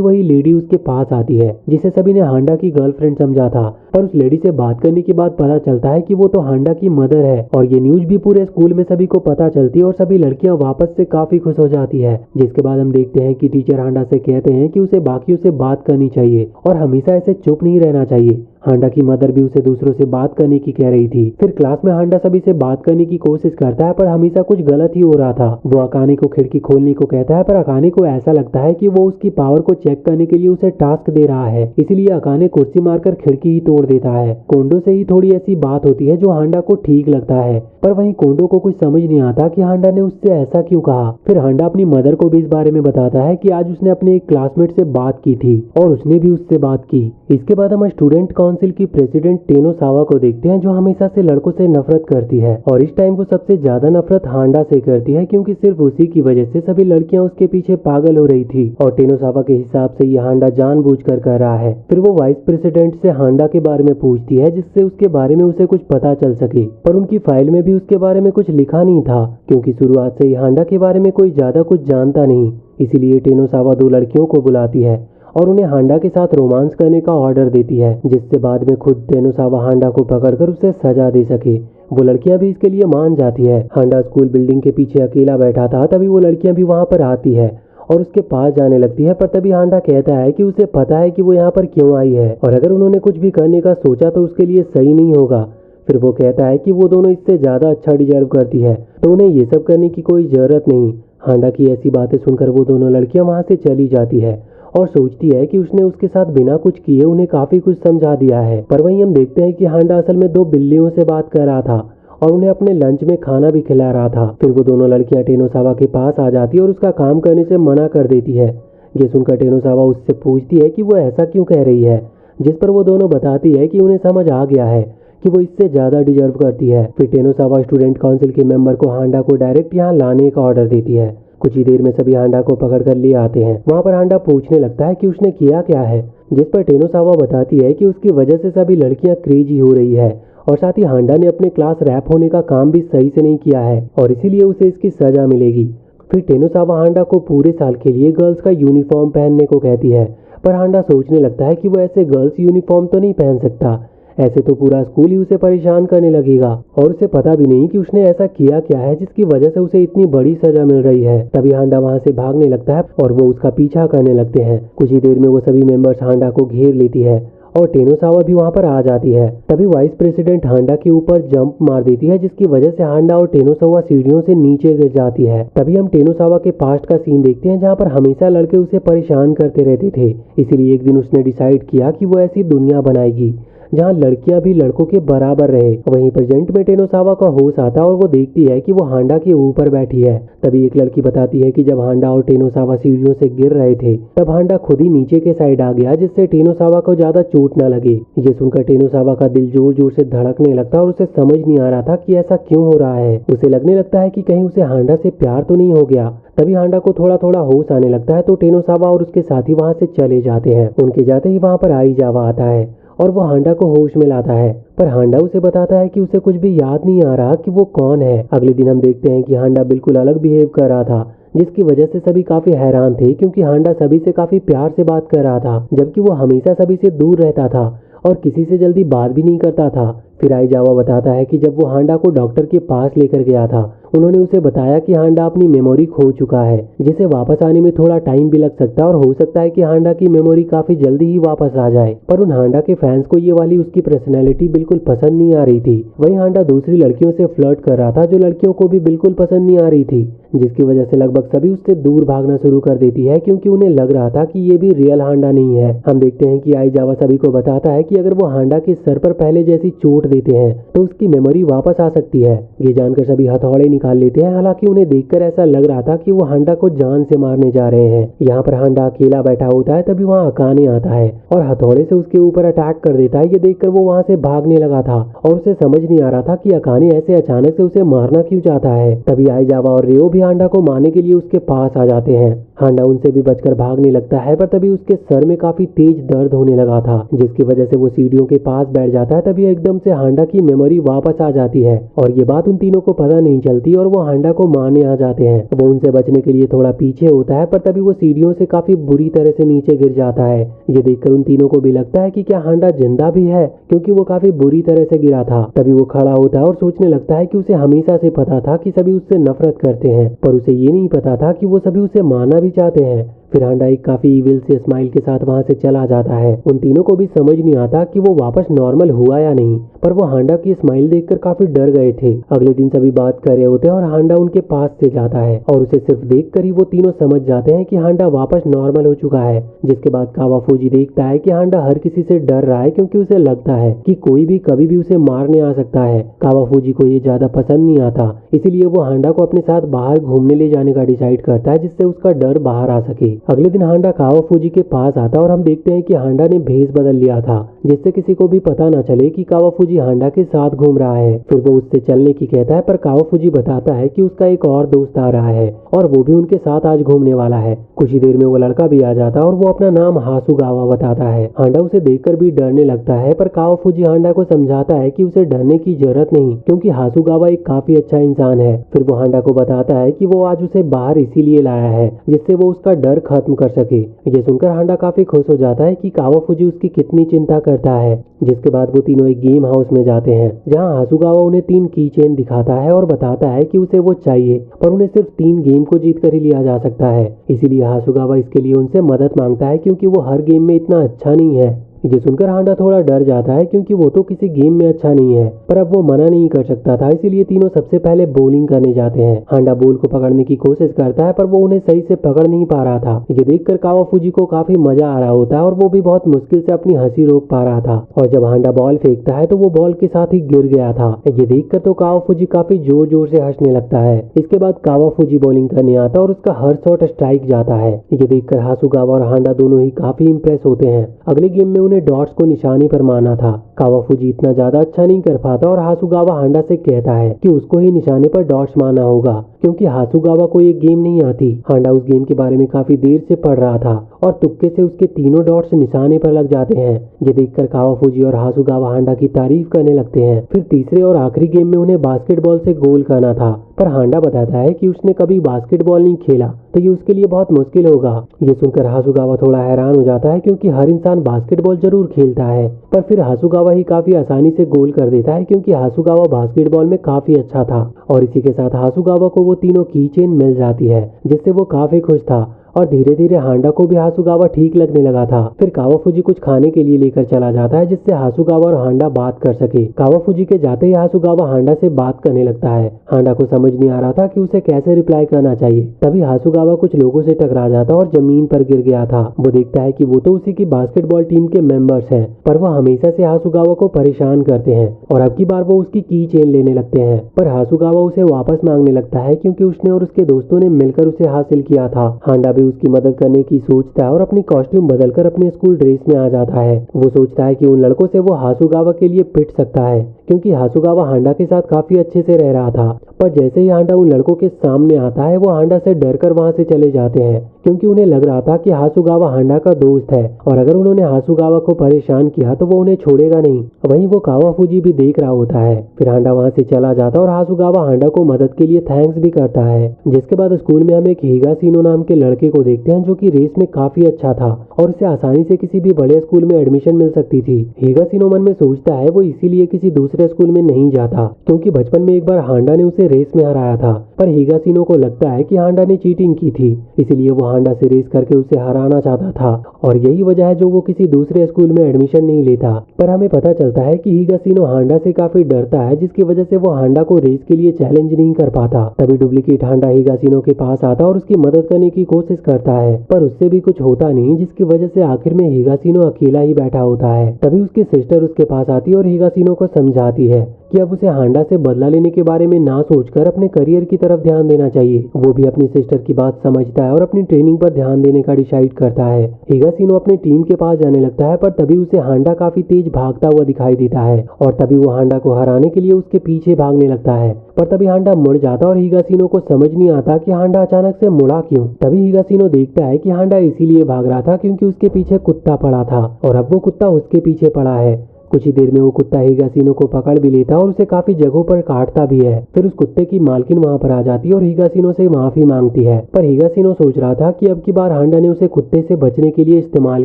वही लेडी उसके पास आती है, जिसे सभी ने हांडा की गर्लफ्रेंड समझा था। पर उस लेडी से बात करने के बाद पता चलता है कि वो तो हांडा की मदर है और ये न्यूज भी पूरे स्कूल में सभी को पता चलती है और सभी लड़कियां वापस से काफी खुश हो जाती है। जिसके बाद हम देखते हैं कि टीचर हांडा से कहते हैं कि उसे बाकियों से बात करनी चाहिए और हमेशा ऐसे चुप नहीं रहना चाहिए। हांडा की मदर भी उसे दूसरों से बात करने की कह रही थी। फिर क्लास में हांडा सभी से बात करने की कोशिश करता है पर हमेशा कुछ गलत ही हो रहा था। वो अकाने को खिड़की खोलने को कहता है पर अकाने को ऐसा लगता है कि वो उसकी पावर को चेक करने के लिए उसे टास्क दे रहा है, इसलिए अकाने कुर्सी मारकर खिड़की ही तोड़ देता है। कोंडो से ही थोड़ी ऐसी बात होती है जो हांडा को ठीक लगता है, पर वहीं कोंडो को कुछ समझ नहीं आता कि हांडा ने उससे ऐसा क्यों कहा। फिर हांडा अपनी मदर को भी इस बारे में बताता है कि आज उसने अपने एक क्लासमेट से बात की थी और उसने भी उससे बात की। इसके बाद हम स्टूडेंट काउंसिल की प्रेसिडेंट टेनो सावा को देखते हैं, जो हमेशा से लड़कों से नफरत करती है और इस टाइम वो सबसे ज्यादा नफरत हांडा से करती है, क्योंकि सिर्फ उसी की वजह से सभी लड़कियां उसके पीछे पागल हो रही थी और टेनो सावा के हिसाब से ये हांडा जानबूझकर कर रहा है। फिर वो वाइस प्रेसिडेंट से हांडा के बारे में पूछती है, जिससे उसके बारे में उसे कुछ पता चल सके, पर उनकी फाइल में भी उसके बारे में कुछ लिखा नहीं था, क्योंकि शुरुआत से ही हांडा के बारे में कोई ज्यादा कुछ जानता नहीं। इसीलिए टेनो सावा दो लड़कियों को बुलाती है और उन्हें हांडा के साथ रोमांस करने का ऑर्डर देती है, जिससे बाद में खुद टेनो सावा हांडा को पकड़कर उसे सजा दे सके। वो लड़कियां भी इसके लिए मान जाती है। हांडा स्कूल बिल्डिंग के पीछे अकेला बैठा था, तभी वो लड़कियां भी वहां पर आती है और उसके पास जाने लगती है, पर तभी हांडा कहता है कि उसे पता है कि वो यहाँ पर क्यों आई है और अगर उन्होंने कुछ भी करने का सोचा तो उसके लिए सही नहीं होगा। फिर वो कहता है कि वो दोनों इससे ज्यादा अच्छा डिजर्व करती है, तो उन्हें ये सब करने की कोई जरूरत नहीं। हांडा की ऐसी बातें सुनकर वो दोनों लड़कियां वहां से चली जाती है और सोचती है कि उसने उसके साथ बिना कुछ किए उन्हें काफी कुछ समझा दिया है। पर वहीं हम देखते हैं कि हांडा असल में दो बिल्लियों से बात कर रहा था और उन्हें अपने लंच में खाना भी खिला रहा था। फिर वो दोनों लड़कियां टेनो सावा के पास आ जाती है और उसका काम करने से मना कर देती है। ये सुनकर टेनो सावा उससे पूछती है कि वो ऐसा क्यों कह रही है, जिस पर वो दोनों बताती है कि उन्हें समझ आ गया है कि वो इससे ज्यादा डिजर्व करती है। फिर टेनो सावा स्टूडेंट काउंसिल के मेंबर को हांडा को डायरेक्ट यहाँ लाने का ऑर्डर देती है। कुछ ही देर में सभी हांडा को पकड़कर ले आते हैं। वहाँ पर हांडा पूछने लगता है कि उसने किया क्या है, जिस पर टेनो सावा बताती है कि उसकी वजह से सभी लड़कियां क्रेजी हो रही है और साथ ही हांडा ने अपने क्लास रैप होने का काम भी सही से नहीं किया है और इसीलिए उसे इसकी सजा मिलेगी। फिर टेनो सावा हांडा को पूरे साल के लिए गर्ल्स का यूनिफॉर्म पहनने को कहती है, पर हांडा सोचने लगता है कि वो ऐसे गर्ल्स यूनिफॉर्म तो नहीं पहन सकता, ऐसे तो पूरा स्कूल ही उसे परेशान करने लगेगा और उसे पता भी नहीं कि उसने ऐसा किया क्या है जिसकी वजह से उसे इतनी बड़ी सजा मिल रही है। तभी हांडा वहां से भागने लगता है और वो उसका पीछा करने लगते हैं। कुछ ही देर में वो सभी मेंबर्स हांडा को घेर लेती है और टेनो सावा भी वहां पर आ जाती है। तभी वाइस प्रेसिडेंट हांडा के ऊपर जंप मार देती है, जिसकी वजह से हांडा और टेनो सावा सीढ़ियों से नीचे गिर जाती है। तभी हम टेनो सावा के पास्ट का सीन देखते हैं, जहां पर हमेशा लड़के उसे परेशान करते रहते थे। इसीलिए एक दिन उसने डिसाइड किया कि वो ऐसी दुनिया बनाएगी जहां लड़कियां भी लड़कों के बराबर रहे। वहीं प्रेजेंट में टेनो सावा का होश आता है और वो देखती है कि वो हांडा के ऊपर बैठी है। तभी एक लड़की बताती है कि जब हांडा और टेनो सावा सीढ़ियों से गिर रहे थे तब हांडा खुद ही नीचे के साइड आ गया, जिससे टेनो सावा को ज्यादा चोट न लगे। ये सुनकर टेनो सावा का दिल जोर जोर से धड़कने लगता है और उसे समझ नहीं आ रहा था कि ऐसा क्यों हो रहा है। उसे लगने लगता है कि कहीं उसे हांडा से प्यार तो नहीं हो गया। तभी हांडा को थोड़ा थोड़ा होश आने लगता है, तो टेनो सावा और उसके साथी वहां से चले जाते हैं। उनके जाते ही वहां पर आई जावा आता है और वो हांडा को होश में लाता है, पर हांडा उसे बताता है कि उसे कुछ भी याद नहीं आ रहा कि वो कौन है। अगले दिन हम देखते हैं कि हांडा बिल्कुल अलग बिहेव कर रहा था, जिसकी वजह से सभी काफी हैरान थे, क्योंकि हांडा सभी से काफी प्यार से बात कर रहा था, जबकि वो हमेशा सभी से दूर रहता था और किसी से जल्दी बात भी नहीं करता था। फिर आइजावा बताता है कि जब वो हांडा को डॉक्टर के पास लेकर गया था, उन्होंने उसे बताया कि हांडा अपनी मेमोरी खो चुका है, जिसे वापस आने में थोड़ा टाइम भी लग सकता है और हो सकता है कि हांडा की मेमोरी काफी जल्दी ही वापस आ जाए। पर उन हांडा के फैंस को ये वाली उसकी पर्सनैलिटी बिल्कुल पसंद नहीं आ रही थी। वही हांडा दूसरी लड़कियों से फ्लर्ट कर रहा था, जो लड़कियों को भी बिल्कुल पसंद नहीं आ रही थी, जिसकी वजह से लगभग सभी उससे दूर भागना शुरू कर देती है, क्योंकि उन्हें लग रहा था कि ये भी रियल हांडा नहीं है। हम देखते हैं कि आइजावा सभी को बताता है कि अगर वो हांडा के सर पर पहले जैसी चोट देते हैं तो उसकी मेमोरी वापस आ सकती है। ये जानकर सभी हथौड़े निकाल लेते हैं। हालांकि उन्हें देखकर ऐसा लग रहा था कि वो हांडा को जान से मारने जा रहे हैं। यहाँ पर हांडा अकेला बैठा होता है, तभी वहाँ अकाने आता है और हथौड़े से उसके ऊपर अटैक कर देता है। ये देखकर वो वहाँ से भागने लगा था और उसे समझ नहीं आ रहा था कि अकाने ऐसे अचानक से उसे मारना क्यों चाहता है। तभी आइजावा और रेओ भी हांडा को मारने के लिए उसके पास आ जाते हैं। हांडा उनसे भी बचकर भागने लगता है, पर तभी उसके सर में काफी तेज दर्द होने लगा था, जिसकी वजह से वो सीढ़ियों के पास बैठ जाता है। तभी एकदम से हांडा की मेमोरी वापस आ जाती है और ये बात उन तीनों को पता नहीं चलती और वो हांडा को मारने आ जाते हैं। वो उनसे बचने के लिए थोड़ा पीछे होता है, पर तभी वो सीढ़ियों से काफी बुरी तरह से नीचे गिर जाता है। ये देखकर उन तीनों को भी लगता है कि क्या हांडा जिंदा भी है, क्योंकि वो काफी बुरी तरह से गिरा था। तभी वो खड़ा होता है और सोचने लगता है कि उसे हमेशा से पता था कि सभी उससे नफरत करते हैं, पर उसे ये नहीं पता था कि वो सभी उसे मारना भी चाहते हैं। फिर हांडा एक काफी इविल से स्माइल के साथ वहां से चला जाता है। उन तीनों को भी समझ नहीं आता कि वो वापस नॉर्मल हुआ या नहीं, पर वो हांडा की स्माइल देखकर काफी डर गए थे। अगले दिन सभी बात कर रहे होते हैं और हांडा उनके पास से जाता है और उसे सिर्फ देखकर ही वो तीनों समझ जाते हैं कि हांडा वापस नॉर्मल हो चुका है। जिसके बाद कावाफूजी देखता है कि हांडा हर किसी से डर रहा है, क्योंकि उसे लगता है कि कोई भी कभी भी उसे मारने आ सकता है। कावाफूजी को ये ज्यादा पसंद नहीं आता, इसीलिए वो हांडा को अपने साथ बाहर घूमने ले जाने का डिसाइड करता है, जिससे उसका डर बाहर आ सके। अगले दिन हांडा कावाफूजी के पास आता और हम देखते हैं कि हांडा ने भेष बदल लिया था, जिससे किसी को भी पता न चले कि कावाफूजी हांडा के साथ घूम रहा है। फिर वो उससे चलने की कहता है, पर कावाफूजी बताता है कि उसका एक और दोस्त आ रहा है और वो भी उनके साथ आज घूमने वाला है। कुछ ही देर में वो लड़का भी आ जाता है और वो अपना नाम हासुगावा बताता है। हांडा उसे देखकर भी डरने लगता है, पर कावाफूजी हांडा को समझाता है कि उसे डरने की जरूरत नहीं, क्योंकि हासुगावा एक काफी अच्छा इंसान है। फिर वो हांडा को बताता है कि वो आज उसे बाहर इसीलिए लाया है जिससे वो उसका डर खत्म कर सके। ये सुनकर हांडा काफी खुश हो जाता है कि कावाफूजी उसकी कितनी चिंता करता है। जिसके बाद वो तीनों एक गेम हाउस में जाते हैं, जहां हासुगावा उन्हें 3 की चेन दिखाता है और बताता है कि उसे वो चाहिए, पर उन्हें सिर्फ 3 गेम को जीत कर ही लिया जा सकता है। इसीलिए हासुगावा इसके लिए उनसे मदद मांगता है, क्योंकि वो हर गेम में इतना अच्छा नहीं है। ये सुनकर हांडा थोड़ा डर जाता है, क्योंकि वो तो किसी गेम में अच्छा नहीं है, पर अब वो मना नहीं कर सकता था। इसीलिए तीनों सबसे पहले बॉलिंग करने जाते हैं। हांडा बॉल को पकड़ने की कोशिश करता है, पर वो उन्हें सही से पकड़ नहीं पा रहा था। ये देखकर कावाफूजी को काफी मजा आ रहा होता है और वो भी बहुत मुश्किल से अपनी हंसी रोक पा रहा था। और जब हांडा बॉल फेंकता है तो वो बॉल के साथ ही गिर गया था। ये देखकर तो कावाफूजी काफी जोर जोर से हंसने लगता है। इसके बाद कावाफूजी बॉलिंग करने आता और उसका हर शॉट स्ट्राइक जाता है। ये देखकर हासुगावा और हांडा दोनों ही काफी इंप्रेस होते हैं। अगले गेम में उन्हें डॉट्स को निशाने पर मारना था। कावाफूजी इतना ज्यादा अच्छा नहीं कर पाता और हासुगावा हांडा से कहता है कि उसको ही निशाने पर डॉट्स मारना होगा, क्योंकि हासुगावा को ये गेम नहीं आती। हांडा उस गेम के बारे में काफी देर से पढ़ रहा था और तुक्के से उसके तीनों डॉट्स निशाने पर लग जाते हैं। ये देखकर कावाफूजी और हासुगावा हांडा की तारीफ करने लगते हैं। फिर तीसरे और आखिरी गेम में उन्हें बास्केटबॉल से गोल करना था, पर हांडा बताता है कि उसने कभी बास्केटबॉल नहीं खेला, तो ये उसके लिए बहुत मुश्किल होगा। ये सुनकर हासुगावा थोड़ा हैरान हो जाता है, क्योंकि हर इंसान बास्केटबॉल जरूर खेलता है, पर फिर हासुगावा ही काफी आसानी से गोल कर देता है, क्योंकि हासुगावा बास्केटबॉल में काफी अच्छा था। और इसी के साथ हासुगावा को वो तीनों की चेन मिल जाती है, जिससे वो काफी खुश था। और धीरे धीरे हांडा को भी हासुगावा ठीक लगने लगा था। फिर कावाफूजी कुछ खाने के लिए लेकर चला जाता है, जिससे हासुगावा और हांडा बात कर सके। कावाफूजी के जाते ही हासुगावा हांडा से बात करने लगता है। हांडा को समझ नहीं आ रहा था कि उसे कैसे रिप्लाई करना चाहिए। तभी हासुगावा कुछ लोगों से टकरा जाता और जमीन पर गिर गया था। वो देखता है कि वो तो उसी की बास्केटबॉल टीम के मेंबर्स हैं, पर वो हमेशा से हासुगावा को परेशान करते हैं और अब की बार वो उसकी की चेन लेने लगते हैं। पर हासुगावा उसे वापस मांगने लगता है, क्योंकि उसने और उसके दोस्तों ने मिलकर उसे हासिल किया था। हांडा भी उसकी मदद करने की सोचता है और अपनी कॉस्ट्यूम बदलकर अपने स्कूल ड्रेस में आ जाता है। वो सोचता है कि उन लड़कों से वो हासुगावा के लिए पिट सकता है, क्योंकि हासुगावा हांडा के साथ काफी अच्छे से रह रहा था। पर जैसे ही हांडा उन लड़कों के सामने आता है, वो हांडा से डरकर वहां से चले जाते हैं, क्योंकि उन्हें लग रहा था कि हासुगावा हांडा का दोस्त है और अगर उन्होंने हासुगावा को परेशान किया तो वो उन्हें छोड़ेगा नहीं। वहीं वो कावाफूजी भी देख रहा होता है। फिर हांडा वहां से चला जाता और हासुगावा हांडा को मदद के लिए थैंक्स भी करता है। जिसके बाद स्कूल में हम एक हिगाशिनो नाम के लड़के को देखते हैं, जो कि रेस में काफी अच्छा था और उसे आसानी से किसी भी बड़े स्कूल में एडमिशन मिल सकती थी। हिगाशिनो मन में सोचता है वो इसीलिए किसी दूसरे दूसरे स्कूल में नहीं जाता, क्योंकि बचपन में एक बार हांडा ने उसे रेस में हराया था। पर हिगाशिनो को लगता है कि हांडा ने चीटिंग की थी, इसीलिए वो हांडा से रेस करके उसे हराना चाहता था, और यही वजह है जो वो किसी दूसरे स्कूल में एडमिशन नहीं लेता। पर हमें पता चलता है कि हिगाशिनो हांडा से काफी डरता है, जिसकी वजह से वो हांडा को रेस के लिए चैलेंज नहीं कर पाता। तभी डुप्लीकेट हांडा हिगाशिनो के पास आता और उसकी मदद करने की कोशिश करता है, पर उससे भी कुछ होता नहीं, जिसकी वजह से आखिर में हिगाशिनो अकेला ही बैठा होता है। तभी उसकी सिस्टर उसके पास आती है और हिगाशिनो को समझाती है कि अब उसे हांडा से बदला लेने के बारे में ना सोचकर अपने करियर की तरफ ध्यान देना चाहिए। वो भी अपनी सिस्टर की बात समझता है और अपनी ट्रेनिंग पर ध्यान देने का डिसाइड करता है। हिगाशिनो अपनी टीम के पास जाने लगता है, पर तभी उसे हांडा काफी तेज भागता हुआ दिखाई देता है, और तभी वो हांडा को हराने के लिए उसके पीछे भागने लगता है। पर तभी हांडा मुड़ जाता और हिगाशिनो को समझ नहीं आता कि हांडा अचानक से मुड़ा क्यों। तभी हिगाशिनो देखता है कि हांडा इसीलिए भाग रहा था क्योंकि उसके पीछे कुत्ता पड़ा था, और अब वो कुत्ता उसके पीछे पड़ा है। कुछ ही देर में वो कुत्ता हिगाशिनो को पकड़ भी लेता और उसे काफी जगहों पर काटता भी है। फिर उस कुत्ते की मालकिन वहां पर आ जाती है और हिगाशिनो से माफी मांगती है। पर हिगाशिनो सोच रहा था कि अब की बार हांडा ने उसे कुत्ते से बचने के लिए इस्तेमाल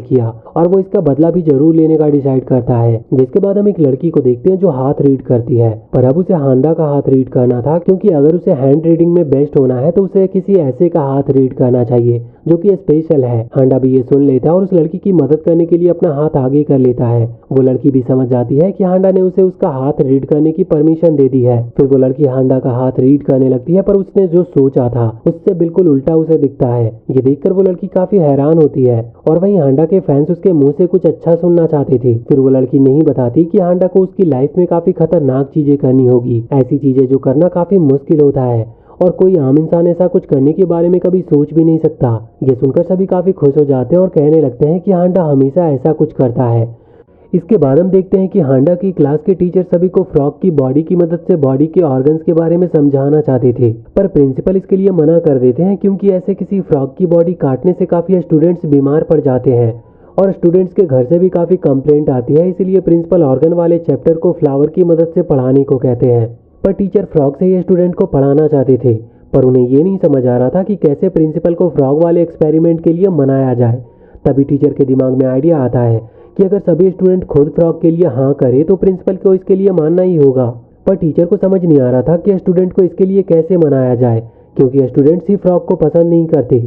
किया, और वो इसका बदला भी जरूर लेने का डिसाइड करता है। जिसके बाद हम एक लड़की को देखते हैं जो हाथ रीड करती है, पर अब उसे हांडा का हाथ रीड करना था, क्योंकि अगर उसे हैंड रीडिंग में बेस्ट होना है तो उसे किसी ऐसे का हाथ रीड करना चाहिए जो कि स्पेशल है। हांडा भी ये सुन लेता है और उस लड़की की मदद करने के लिए अपना हाथ आगे कर लेता है। वो लड़की भी समझ जाती है कि हांडा ने उसे उसका हाथ रीड करने की परमिशन दे दी है। फिर वो लड़की हांडा का हाथ रीड करने लगती है, पर उसने जो सोचा था उससे बिल्कुल उल्टा उसे दिखता है। ये देखकर वो लड़की काफी हैरान होती है, और वहीं हांडा के फैंस उसके मुंह से कुछ अच्छा सुनना चाहते थे। फिर वो लड़की नहीं बताती कि हांडा को उसकी लाइफ में काफी खतरनाक चीजें करनी होगी, ऐसी चीजें जो करना काफी मुश्किल होता है, और कोई आम इंसान ऐसा कुछ करने के बारे में कभी सोच भी नहीं सकता। ये सुनकर सभी काफी खुश हो जाते हैं और कहने लगते हैं कि हांडा हमेशा ऐसा कुछ करता है। इसके बाद हम देखते हैं कि हांडा की क्लास के टीचर सभी को फ्रॉग की बॉडी की मदद से बॉडी के ऑर्गन्स के बारे में समझाना चाहते थे, पर प्रिंसिपल इसके लिए मना कर देते हैं, क्योंकि ऐसे किसी फ्रॉग की बॉडी काटने से काफी स्टूडेंट्स बीमार पड़ जाते हैं, और स्टूडेंट्स के घर से भी काफी कंप्लेंट आती है। इसीलिए प्रिंसिपल ऑर्गन वाले चैप्टर को फ्लावर की मदद से पढ़ाने को कहते हैं। पर टीचर फ्रॉग से ही स्टूडेंट को पढ़ाना चाहते थे, पर उन्हें ये नहीं समझ आ रहा था कि कैसे प्रिंसिपल को फ्रॉग वाले एक्सपेरिमेंट के लिए मनाया जाए। तभी टीचर के दिमाग में आइडिया आता है कि अगर सभी स्टूडेंट खुद फ्रॉग के लिए हाँ करे तो प्रिंसिपल को इसके लिए मानना ही होगा। पर टीचर को समझ नहीं आ रहा था कि स्टूडेंट को इसके लिए कैसे मनाया जाए, क्योंकि स्टूडेंट्स ही फ्रॉग को पसंद नहीं करते।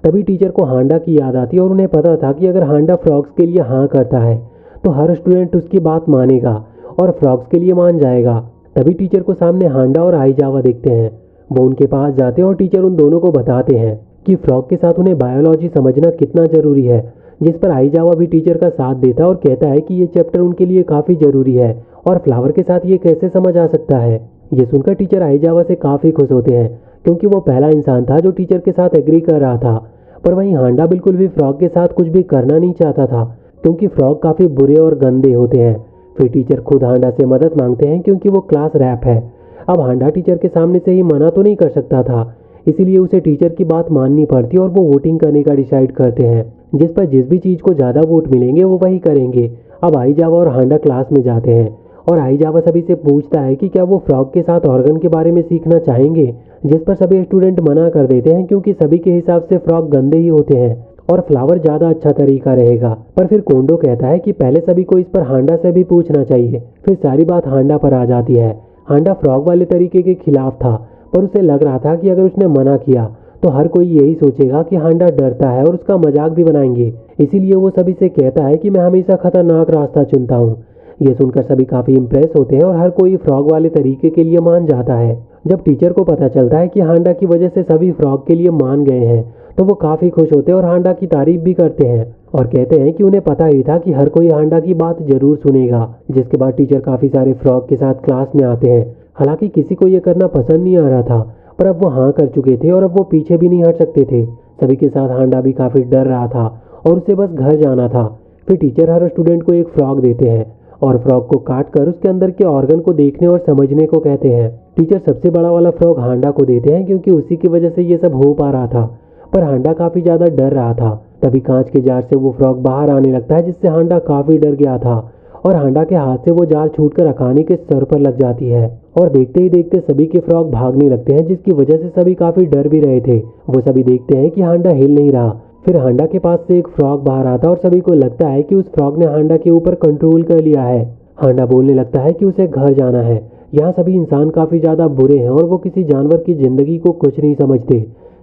तभी टीचर को हांडा की याद आती है, और उन्हें पता था कि अगर हांडा फ्रॉग्स के लिए हाँ करता है तो हर स्टूडेंट उसकी बात मानेगा और फ्रॉग्स के लिए मान जाएगा। तभी टीचर को सामने हांडा और आईजावा देखते हैं। वो उनके पास जाते हैं और टीचर उन दोनों को बताते हैं कि फ्रॉग के साथ उन्हें बायोलॉजी समझना कितना जरूरी है, जिस पर आईजावा भी टीचर का साथ देता है और कहता है कि ये चैप्टर उनके लिए काफी जरूरी है, और फ्लावर के साथ ये कैसे समझ आ सकता है। ये सुनकर टीचर आईजावा से काफी खुश होते हैं, क्योंकि वो पहला इंसान था जो टीचर के साथ एग्री कर रहा था। पर वहीं हांडा बिल्कुल भी फ्रॉग के साथ कुछ भी करना नहीं चाहता था, क्योंकि फ्रॉग काफी बुरे और गंदे होते हैं। फिर टीचर खुद हांडा से मदद मांगते हैं, क्योंकि वो क्लास रैप है। अब हांडा टीचर के सामने से ही मना तो नहीं कर सकता था, इसीलिए उसे टीचर की बात माननी पड़ती और वो वोटिंग करने का डिसाइड करते हैं, जिस पर जिस भी चीज को ज्यादा वोट मिलेंगे वो वही करेंगे। अब आईजावा और हांडा क्लास में जाते हैं, और आईजावा सभी से पूछता है कि क्या वो फ्रॉग के साथ ऑर्गन के बारे में सीखना चाहेंगे, जिस पर सभी स्टूडेंट मना कर देते हैं, क्योंकि सभी के हिसाब से फ्रॉग गंदे ही होते हैं और फ्लावर ज्यादा अच्छा तरीका रहेगा। पर फिर कोंडो कहता है कि पहले सभी को इस पर हांडा से भी पूछना चाहिए। फिर सारी बात हांडा पर आ जाती है। हांडा फ्रॉग वाले तरीके के खिलाफ था, पर उसे लग रहा था कि अगर उसने मना किया तो हर कोई यही सोचेगा कि हांडा डरता है और उसका मजाक भी बनाएंगे। इसीलिए वो सभी से कहता है कि मैं हमेशा खतरनाक रास्ता चुनता हूँ। ये सुनकर सभी काफी इम्प्रेस होते हैं और हर कोई फ्रॉग वाले तरीके के लिए मान जाता है। जब टीचर को पता चलता है कि हांडा की वजह से सभी फ्रॉग के लिए मान गए हैं तो वो काफी खुश होते हैं और हांडा की तारीफ भी करते हैं, और कहते हैं कि उन्हें पता ही था कि हर कोई हांडा की बात जरूर सुनेगा। जिसके बाद टीचर काफी सारे फ्रॉग के साथ क्लास में आते हैं। हालांकि किसी को ये करना पसंद नहीं आ रहा था, पर अब वो हाँ कर चुके थे और अब वो पीछे भी नहीं हट सकते थे। सभी के साथ हांडा भी काफी डर रहा था और उसे बस घर जाना था। फिर टीचर हर स्टूडेंट को एक फ्रॉग देते हैं और फ्रॉग को काट कर उसके अंदर के ऑर्गन को देखने और समझने को कहते हैं। टीचर सबसे बड़ा वाला फ्रॉग हांडा को देते हैं, क्योंकि उसी की वजह से ये सब हो पा रहा था। पर हांडा काफी ज्यादा डर रहा था। तभी कांच के जार से वो फ्रॉग बाहर आने लगता है, जिससे हांडा काफी डर गया था, और हांडा के हाथ से वो जार छूटकर अकाने के सर पर लग जाती है, और देखते ही देखते सभी के फ्रॉग भागने लगते हैं, जिसकी वजह से सभी काफी डर भी रहे थे। वो सभी देखते हैं कि हांडा हिल नहीं रहा। फिर हांडा के पास से एक फ्रॉग बाहर आता और सभी को लगता है कि उस फ्रॉग ने हांडा के ऊपर कंट्रोल कर लिया है। हांडा बोलने लगता है कि उसे घर जाना है, यहाँ सभी इंसान काफ़ी ज़्यादा बुरे हैं और वो किसी जानवर की ज़िंदगी को कुछ नहीं समझते।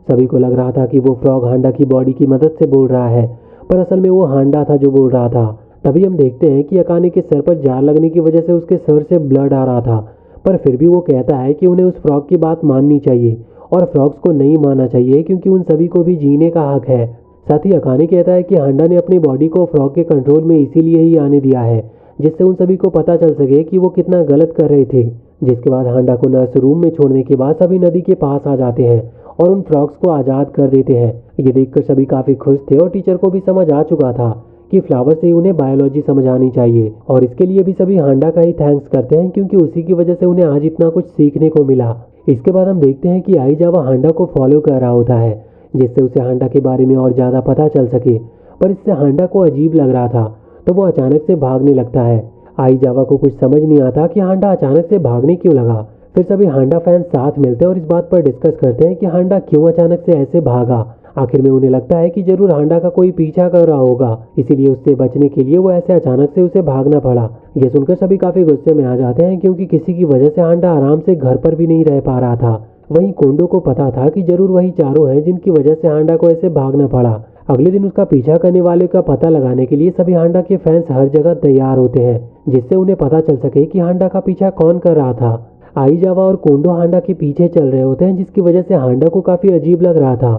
सभी को लग रहा था कि वो फ्रॉग हांडा की बॉडी की मदद से बोल रहा है, पर असल में वो हांडा था जो बोल रहा था। तभी हम देखते हैं कि अकाने के सर पर जार लगने की वजह से उसके सर से ब्लड आ रहा था, पर फिर भी वो कहता है कि उन्हें उस फ्रॉग की बात माननी चाहिए और फ्रॉग्स को नहीं मानना चाहिए क्योंकि उन सभी को भी जीने का हक है। साथ ही अकाने कहता है कि हांडा ने अपनी बॉडी को फ्रॉग के कंट्रोल में इसीलिए ही आने दिया है जिससे उन सभी को पता चल सके कि वो कितना गलत कर रहे थे। जिसके बाद हांडा को नर्स रूम में छोड़ने के बाद सभी नदी के पास आ जाते हैं और उन फ्रॉग्स को आज़ाद कर देते हैं। ये देखकर सभी काफ़ी खुश थे और टीचर को भी समझ आ चुका था कि फ्लावर से ही उन्हें बायोलॉजी समझ आनी चाहिए और इसके लिए भी सभी हांडा का ही थैंक्स करते हैं क्योंकि उसी की वजह से उन्हें आज इतना कुछ सीखने को मिला। इसके बाद हम देखते हैं कि आईजावा हांडा को फॉलो कर रहा होता है जिससे उसे हांडा के बारे में और ज़्यादा पता चल सके, पर इससे हांडा को अजीब लग रहा था तो वो अचानक से भागने लगता है। आईजावा को कुछ समझ नहीं आता कि हांडा अचानक से भागने क्यों लगा। फिर सभी हांडा फैंस साथ मिलते हैं और इस बात पर डिस्कस करते हैं कि हांडा क्यों अचानक से ऐसे भागा। आखिर में उन्हें लगता है कि जरूर हांडा का कोई पीछा कर रहा होगा, इसीलिए उससे बचने के लिए वो ऐसे अचानक से उसे भागना पड़ा। ये सुनकर सभी काफी गुस्से में आ जाते हैं क्योंकि किसी की वजह से हांडा आराम से घर पर भी नहीं रह पा रहा था। वहीं कोंडो को पता था कि जरूर वही चारों हैं जिनकी वजह से हांडा को ऐसे भागना पड़ा। अगले दिन उसका पीछा करने वाले का पता लगाने के लिए सभी हांडा के फैंस हर जगह तैयार होते हैं जिससे उन्हें पता चल सके कि हांडा का पीछा कौन कर रहा था। आईजावा और कोंडो हांडा के पीछे चल रहे होते हैं जिसकी वजह से हांडा को काफी अजीब लग रहा था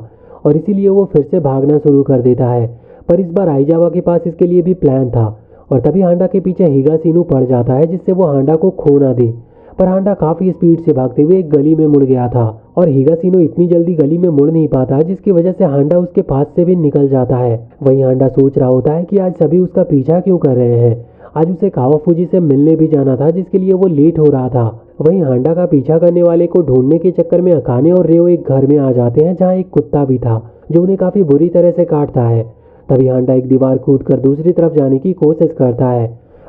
और इसीलिए वो फिर से भागना शुरू कर देता है। पर इस बार आईजावा के पास इसके लिए भी प्लान था और तभी हांडा के पीछे हिगासिनो पड़ जाता है जिससे वो हांडा को खो ना दे। पर हांडा काफी स्पीड से भागते हुए एक गली में मुड़ गया था और हिगासिनो इतनी जल्दी गली में मुड़ नहीं पाता जिसकी वजह से हांडा उसके पास से भी निकल जाता है। वहीं हांडा सोच रहा होता है कि आज सभी उसका पीछा क्यों कर रहे हैं। आज उसे कावाफूजी से मिलने भी जाना था जिसके लिए वो लेट हो रहा था। वहीं हांडा का पीछा करने वाले को ढूंढने के चक्कर में अकाने और रेओ एक घर में आ जाते हैं जहाँ एक कुत्ता भी था जो उन्हें काफी बुरी तरह से काटता है। तभी हांडा एक दीवार कूदकर दूसरी तरफ जाने की कोशिश करता है,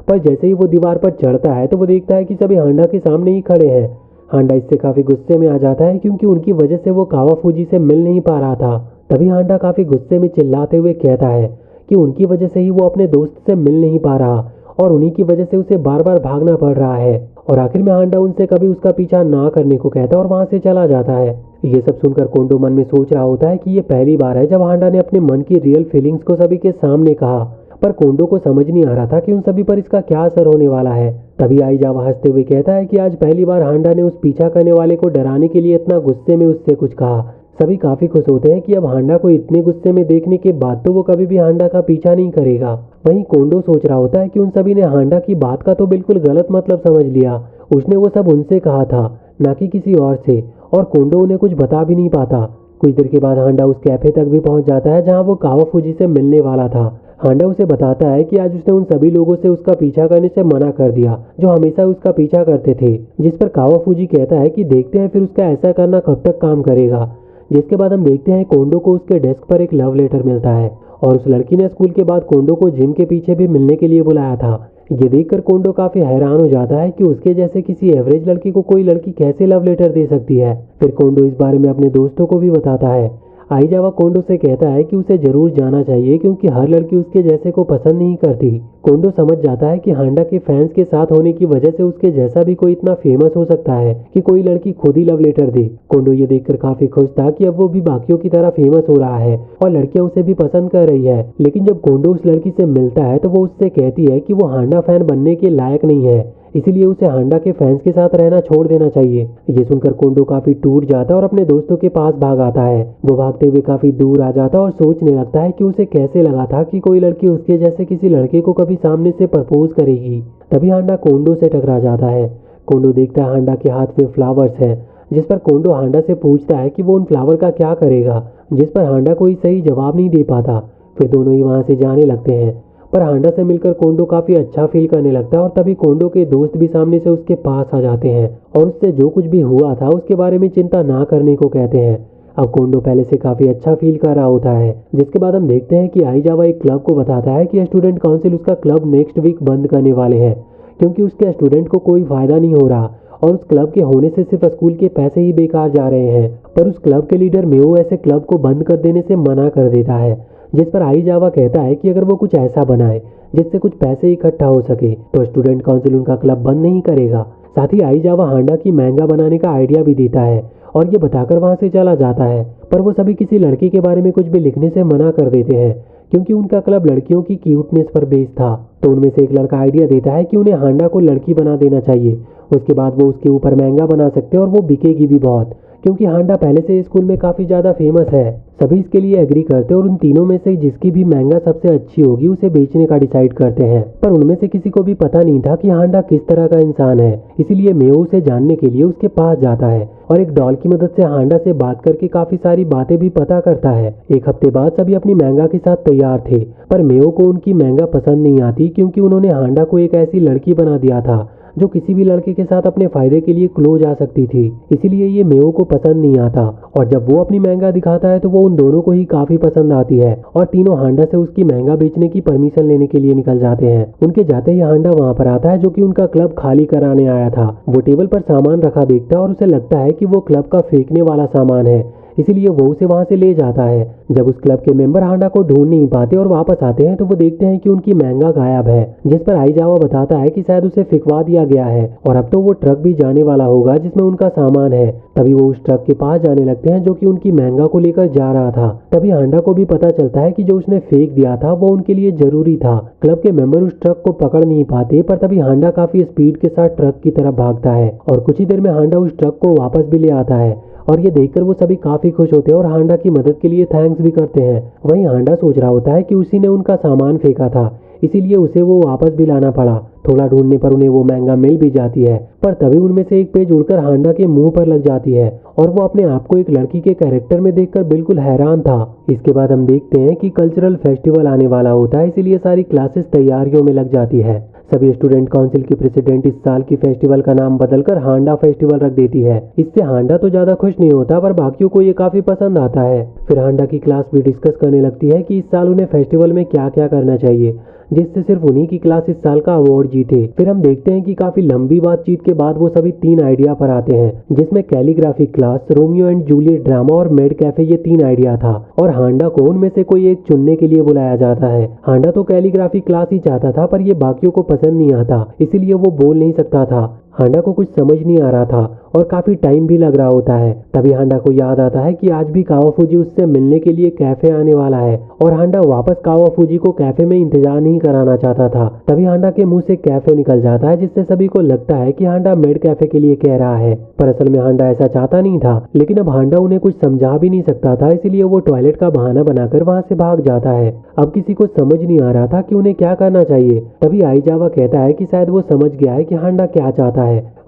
पर जैसे ही वो दीवार पर चढ़ता है तो वो देखता है कि सभी हांडा के सामने ही खड़े हैं। हांडा इससे काफी गुस्से में आ जाता है क्योंकि उनकी वजह से वो कावाफूजी से मिल नहीं पा रहा था। तभी हांडा काफी गुस्से में चिल्लाते हुए कहता है कि उनकी वजह से ही वो अपने दोस्त से मिल नहीं पा रहा और उन्हीं की वजह से उसे बार बार भागना पड़ रहा है। और आखिर में हांडा उनसे कभी उसका पीछा ना करने को कहता है और वहां से चला जाता है। ये सब सुनकर कोंडो मन में सोच रहा होता है कि ये पहली बार है जब हांडा ने अपने मन की रियल फीलिंग्स को सभी के सामने कहा, पर कोंडो को समझ नहीं आ रहा था कि उन सभी पर इसका क्या असर होने वाला है। तभी आईजावा हंसते हुए कहता है कि आज पहली बार हांडा ने उस पीछा करने वाले को डराने के लिए इतना गुस्से में उससे कुछ कहा। सभी काफी खुश होते हैं कि अब हांडा को इतने गुस्से में देखने के बाद तो वो कभी भी हांडा का पीछा नहीं करेगा। वहीं कोंडो सोच रहा होता है कि उन सभी ने हांडा की बात का तो बिल्कुल गलत मतलब समझ लिया। उसने वो सब उनसे कहा था, ना कि किसी और से, और कोंडो उन्हें कुछ बता भी नहीं पाता। कुछ देर के बाद हांडा उस कैफे तक भी पहुंच जाता है जहां वो कावाफूजी से मिलने वाला था। हांडा उसे बताता है कि आज उसने उन सभी लोगों से उसका पीछा करने से मना कर दिया जो हमेशा उसका पीछा करते थे, जिस पर कावाफूजी कहता है कि देखते हैं फिर उसका ऐसा करना कब तक काम करेगा। जिसके बाद हम देखते हैं कोंडो को उसके डेस्क पर एक लव लेटर मिलता है और उस लड़की ने स्कूल के बाद कोंडो को जिम के पीछे भी मिलने के लिए बुलाया था। ये देखकर कोंडो काफी हैरान हो जाता है कि उसके जैसे किसी एवरेज लड़की को कोई लड़की कैसे लव लेटर दे सकती है। फिर कोंडो इस बारे में अपने दोस्तों को भी बताता है। आईजावा कोंडो से कहता है कि उसे जरूर जाना चाहिए क्योंकि हर लड़की उसके जैसे को पसंद नहीं करती। कोंडो समझ जाता है कि हांडा के फैंस के साथ होने की वजह से उसके जैसा भी कोई इतना फेमस हो सकता है कि कोई लड़की खुद ही लव लेटर दे। कोंडो ये देखकर काफी खुश था कि अब वो भी बाकियों की तरह फेमस हो रहा है और लड़कियां उसे भी पसंद कर रही है। लेकिन जब कोंडो उस लड़की से मिलता है तो वो उससे कहती है कि वो हांडा फैन बनने के लायक नहीं है, इसीलिए उसे हांडा के फैंस के साथ रहना छोड़ देना चाहिए। ये सुनकर कोंडो काफी टूट जाता है और अपने दोस्तों के पास भाग आता है। वो भागते हुए काफी दूर आ जाता है और सोचने लगता है कि उसे कैसे लगा था कि कोई लड़की उसके जैसे किसी लड़के को कभी सामने से प्रपोज करेगी। तभी हांडा कोंडो से टकरा जाता है। कोंडो देखता है हांडा के हाथ में फ्लावर्स है, जिस पर कोंडो हांडा से पूछता है कि वो उन फ्लावर का क्या करेगा, जिस पर हांडा कोई सही जवाब नहीं दे पाता। फिर दोनों ही वहां से जाने लगते हैं, पर हांडा से मिलकर कोंडो काफी अच्छा फील करने लगता है और तभी कोंडो के दोस्त भी सामने से उसके पास आ जाते हैं और उससे जो कुछ भी हुआ था उसके बारे में चिंता ना करने को कहते हैं। अब कोंडो पहले से काफी अच्छा फील कर रहा होता है। जिसके बाद हम देखते हैं कि आईजावा एक क्लब को बताता है कि स्टूडेंट काउंसिल उसका क्लब नेक्स्ट वीक बंद करने वाले हैं क्योंकि उसके स्टूडेंट को कोई फायदा नहीं हो रहा और उस क्लब के होने से सिर्फ स्कूल के पैसे ही बेकार जा रहे हैं। पर उस क्लब के लीडर मेओ ऐसे क्लब को बंद कर देने से मना कर देता है, जिस पर आइजावा कहता है कि अगर वो कुछ ऐसा बनाए जिससे कुछ पैसे इकट्ठा हो सके तो स्टूडेंट काउंसिल उनका क्लब बंद नहीं करेगा। साथ ही आइजावा हांडा की महंगा बनाने का आइडिया भी देता है और ये बताकर वहां से चला जाता है। पर वो सभी किसी लड़की के बारे में कुछ भी लिखने से मना कर देते हैं, क्योंकि उनका क्लब लड़कियों की क्यूटनेस पर बेस्ड था। तो उनमें से एक लड़का आइडिया देता है कि उन्हें हांडा को लड़की बना देना चाहिए, उसके बाद वो उसके ऊपर महंगा बना सकते हैं और वो बिकेगी भी बहुत, क्योंकि हांडा पहले से स्कूल में काफी ज्यादा फेमस है। सभी इसके लिए एग्री करते हैं और उन तीनों में से जिसकी भी महंगा सबसे अच्छी होगी उसे बेचने का डिसाइड करते हैं। पर उनमें से किसी को भी पता नहीं था कि हांडा किस तरह का इंसान है, इसीलिए मेओ उसे जानने के लिए उसके पास जाता है और एक डॉल की मदद से हांडा से बात करके काफी सारी बातें भी पता करता है। एक हफ्ते बाद सभी अपनी महंगा के साथ तैयार थे, पर मेओ को उनकी महंगा पसंद नहीं आती, क्योंकि उन्होंने हांडा को एक ऐसी लड़की बना दिया था जो किसी भी लड़के के साथ अपने फायदे के लिए क्लोज आ सकती थी। इसीलिए ये मेओ को पसंद नहीं आता और जब वो अपनी महंगा दिखाता है तो वो उन दोनों को ही काफी पसंद आती है और तीनों हांडा से उसकी महंगा बेचने की परमिशन लेने के लिए निकल जाते हैं। उनके जाते ही हांडा वहां पर आता है जो कि उनका क्लब खाली कराने आया था। वो टेबल पर सामान रखा देखता है और उसे लगता है कि वो क्लब का फेंकने वाला सामान है, इसीलिए वो उसे वहां से ले जाता है। जब उस क्लब के मेंबर हांडा को ढूंढ नहीं पाते और वापस आते हैं तो वो देखते हैं कि उनकी महंगा गायब है, जिस पर आइजावा बताता है कि शायद उसे फिकवा दिया गया है और अब तो वो ट्रक भी जाने वाला होगा जिसमें उनका सामान है। तभी वो उस ट्रक के पास जाने लगते हैं जो कि उनकी महंगा को लेकर जा रहा था। तभी हांडा को भी पता चलता है कि जो उसने फेंक दिया था वो उनके लिए जरूरी था। क्लब के मेंबर उस ट्रक को पकड़ नहीं पाते, पर तभी हांडा काफी स्पीड के साथ ट्रक की तरफ भागता है और कुछ ही देर में हांडा उस ट्रक को वापस भी ले आता है और ये देखकर वो सभी काफी खुश होते हैं और हांडा की मदद के लिए थैंक्स भी करते हैं। वहीं हांडा सोच रहा होता है कि उसी ने उनका सामान फेंका था, इसीलिए उसे वो वापस भी लाना पड़ा। थोड़ा ढूंढने पर उन्हें वो महंगा मिल भी जाती है, पर तभी उनमें से एक पेज उड़कर हांडा के मुंह पर लग जाती है और वो अपने आप को एक लड़की के कैरेक्टर में देखकर बिल्कुल हैरान था। इसके बाद हम देखते हैं कि कल्चरल फेस्टिवल आने वाला होता है, इसीलिए सारी क्लासेस तैयारियों में लग जाती है। सभी स्टूडेंट काउंसिल की प्रेसिडेंट इस साल की फेस्टिवल का नाम बदलकर हांडा फेस्टिवल रख देती है। इससे हांडा तो ज्यादा खुश नहीं होता, पर बाकियों को ये काफी पसंद आता है। फिर हांडा की क्लास भी डिस्कस करने लगती है कि इस साल उन्हें फेस्टिवल में क्या क्या करना चाहिए, जिससे सिर्फ उन्हीं की क्लास इस साल का अवार्ड जीते। फिर हम देखते हैं कि काफी लंबी बातचीत के बाद वो सभी 3 आइडिया पर आते हैं, जिसमें calligraphy class, Romeo and Juliet drama और मेड कैफे, ये 3 आइडिया था और हांडा को उनमें से कोई एक चुनने के लिए बुलाया जाता है। हांडा तो कैलीग्राफी क्लास ही चाहता था, पर ये बाकियों को पसंद नहीं आता, इसीलिए वो बोल नहीं सकता था। हांडा को कुछ समझ नहीं आ रहा था और काफी टाइम भी लग रहा होता है। तभी हांडा को याद आता है कि आज भी कावाफूजी उससे मिलने के लिए कैफे आने वाला है और हांडा वापस कावाफूजी को कैफे में इंतजार नहीं कराना चाहता था। तभी हांडा के मुंह से कैफे निकल जाता है, जिससे सभी को लगता है कि हांडा मेड कैफे के लिए कह रहा है, पर असल में हांडा ऐसा चाहता नहीं था। लेकिन अब हांडा उन्हें कुछ समझा भी नहीं सकता था, इसीलिए वो टॉयलेट का बहाना बनाकर वहां से भाग जाता है। अब किसी को समझ नहीं आ रहा था कि उन्हें क्या करना चाहिए। तभी आइजावा कहता है कि शायद वो समझ गया है कि हांडा क्या चाहता है।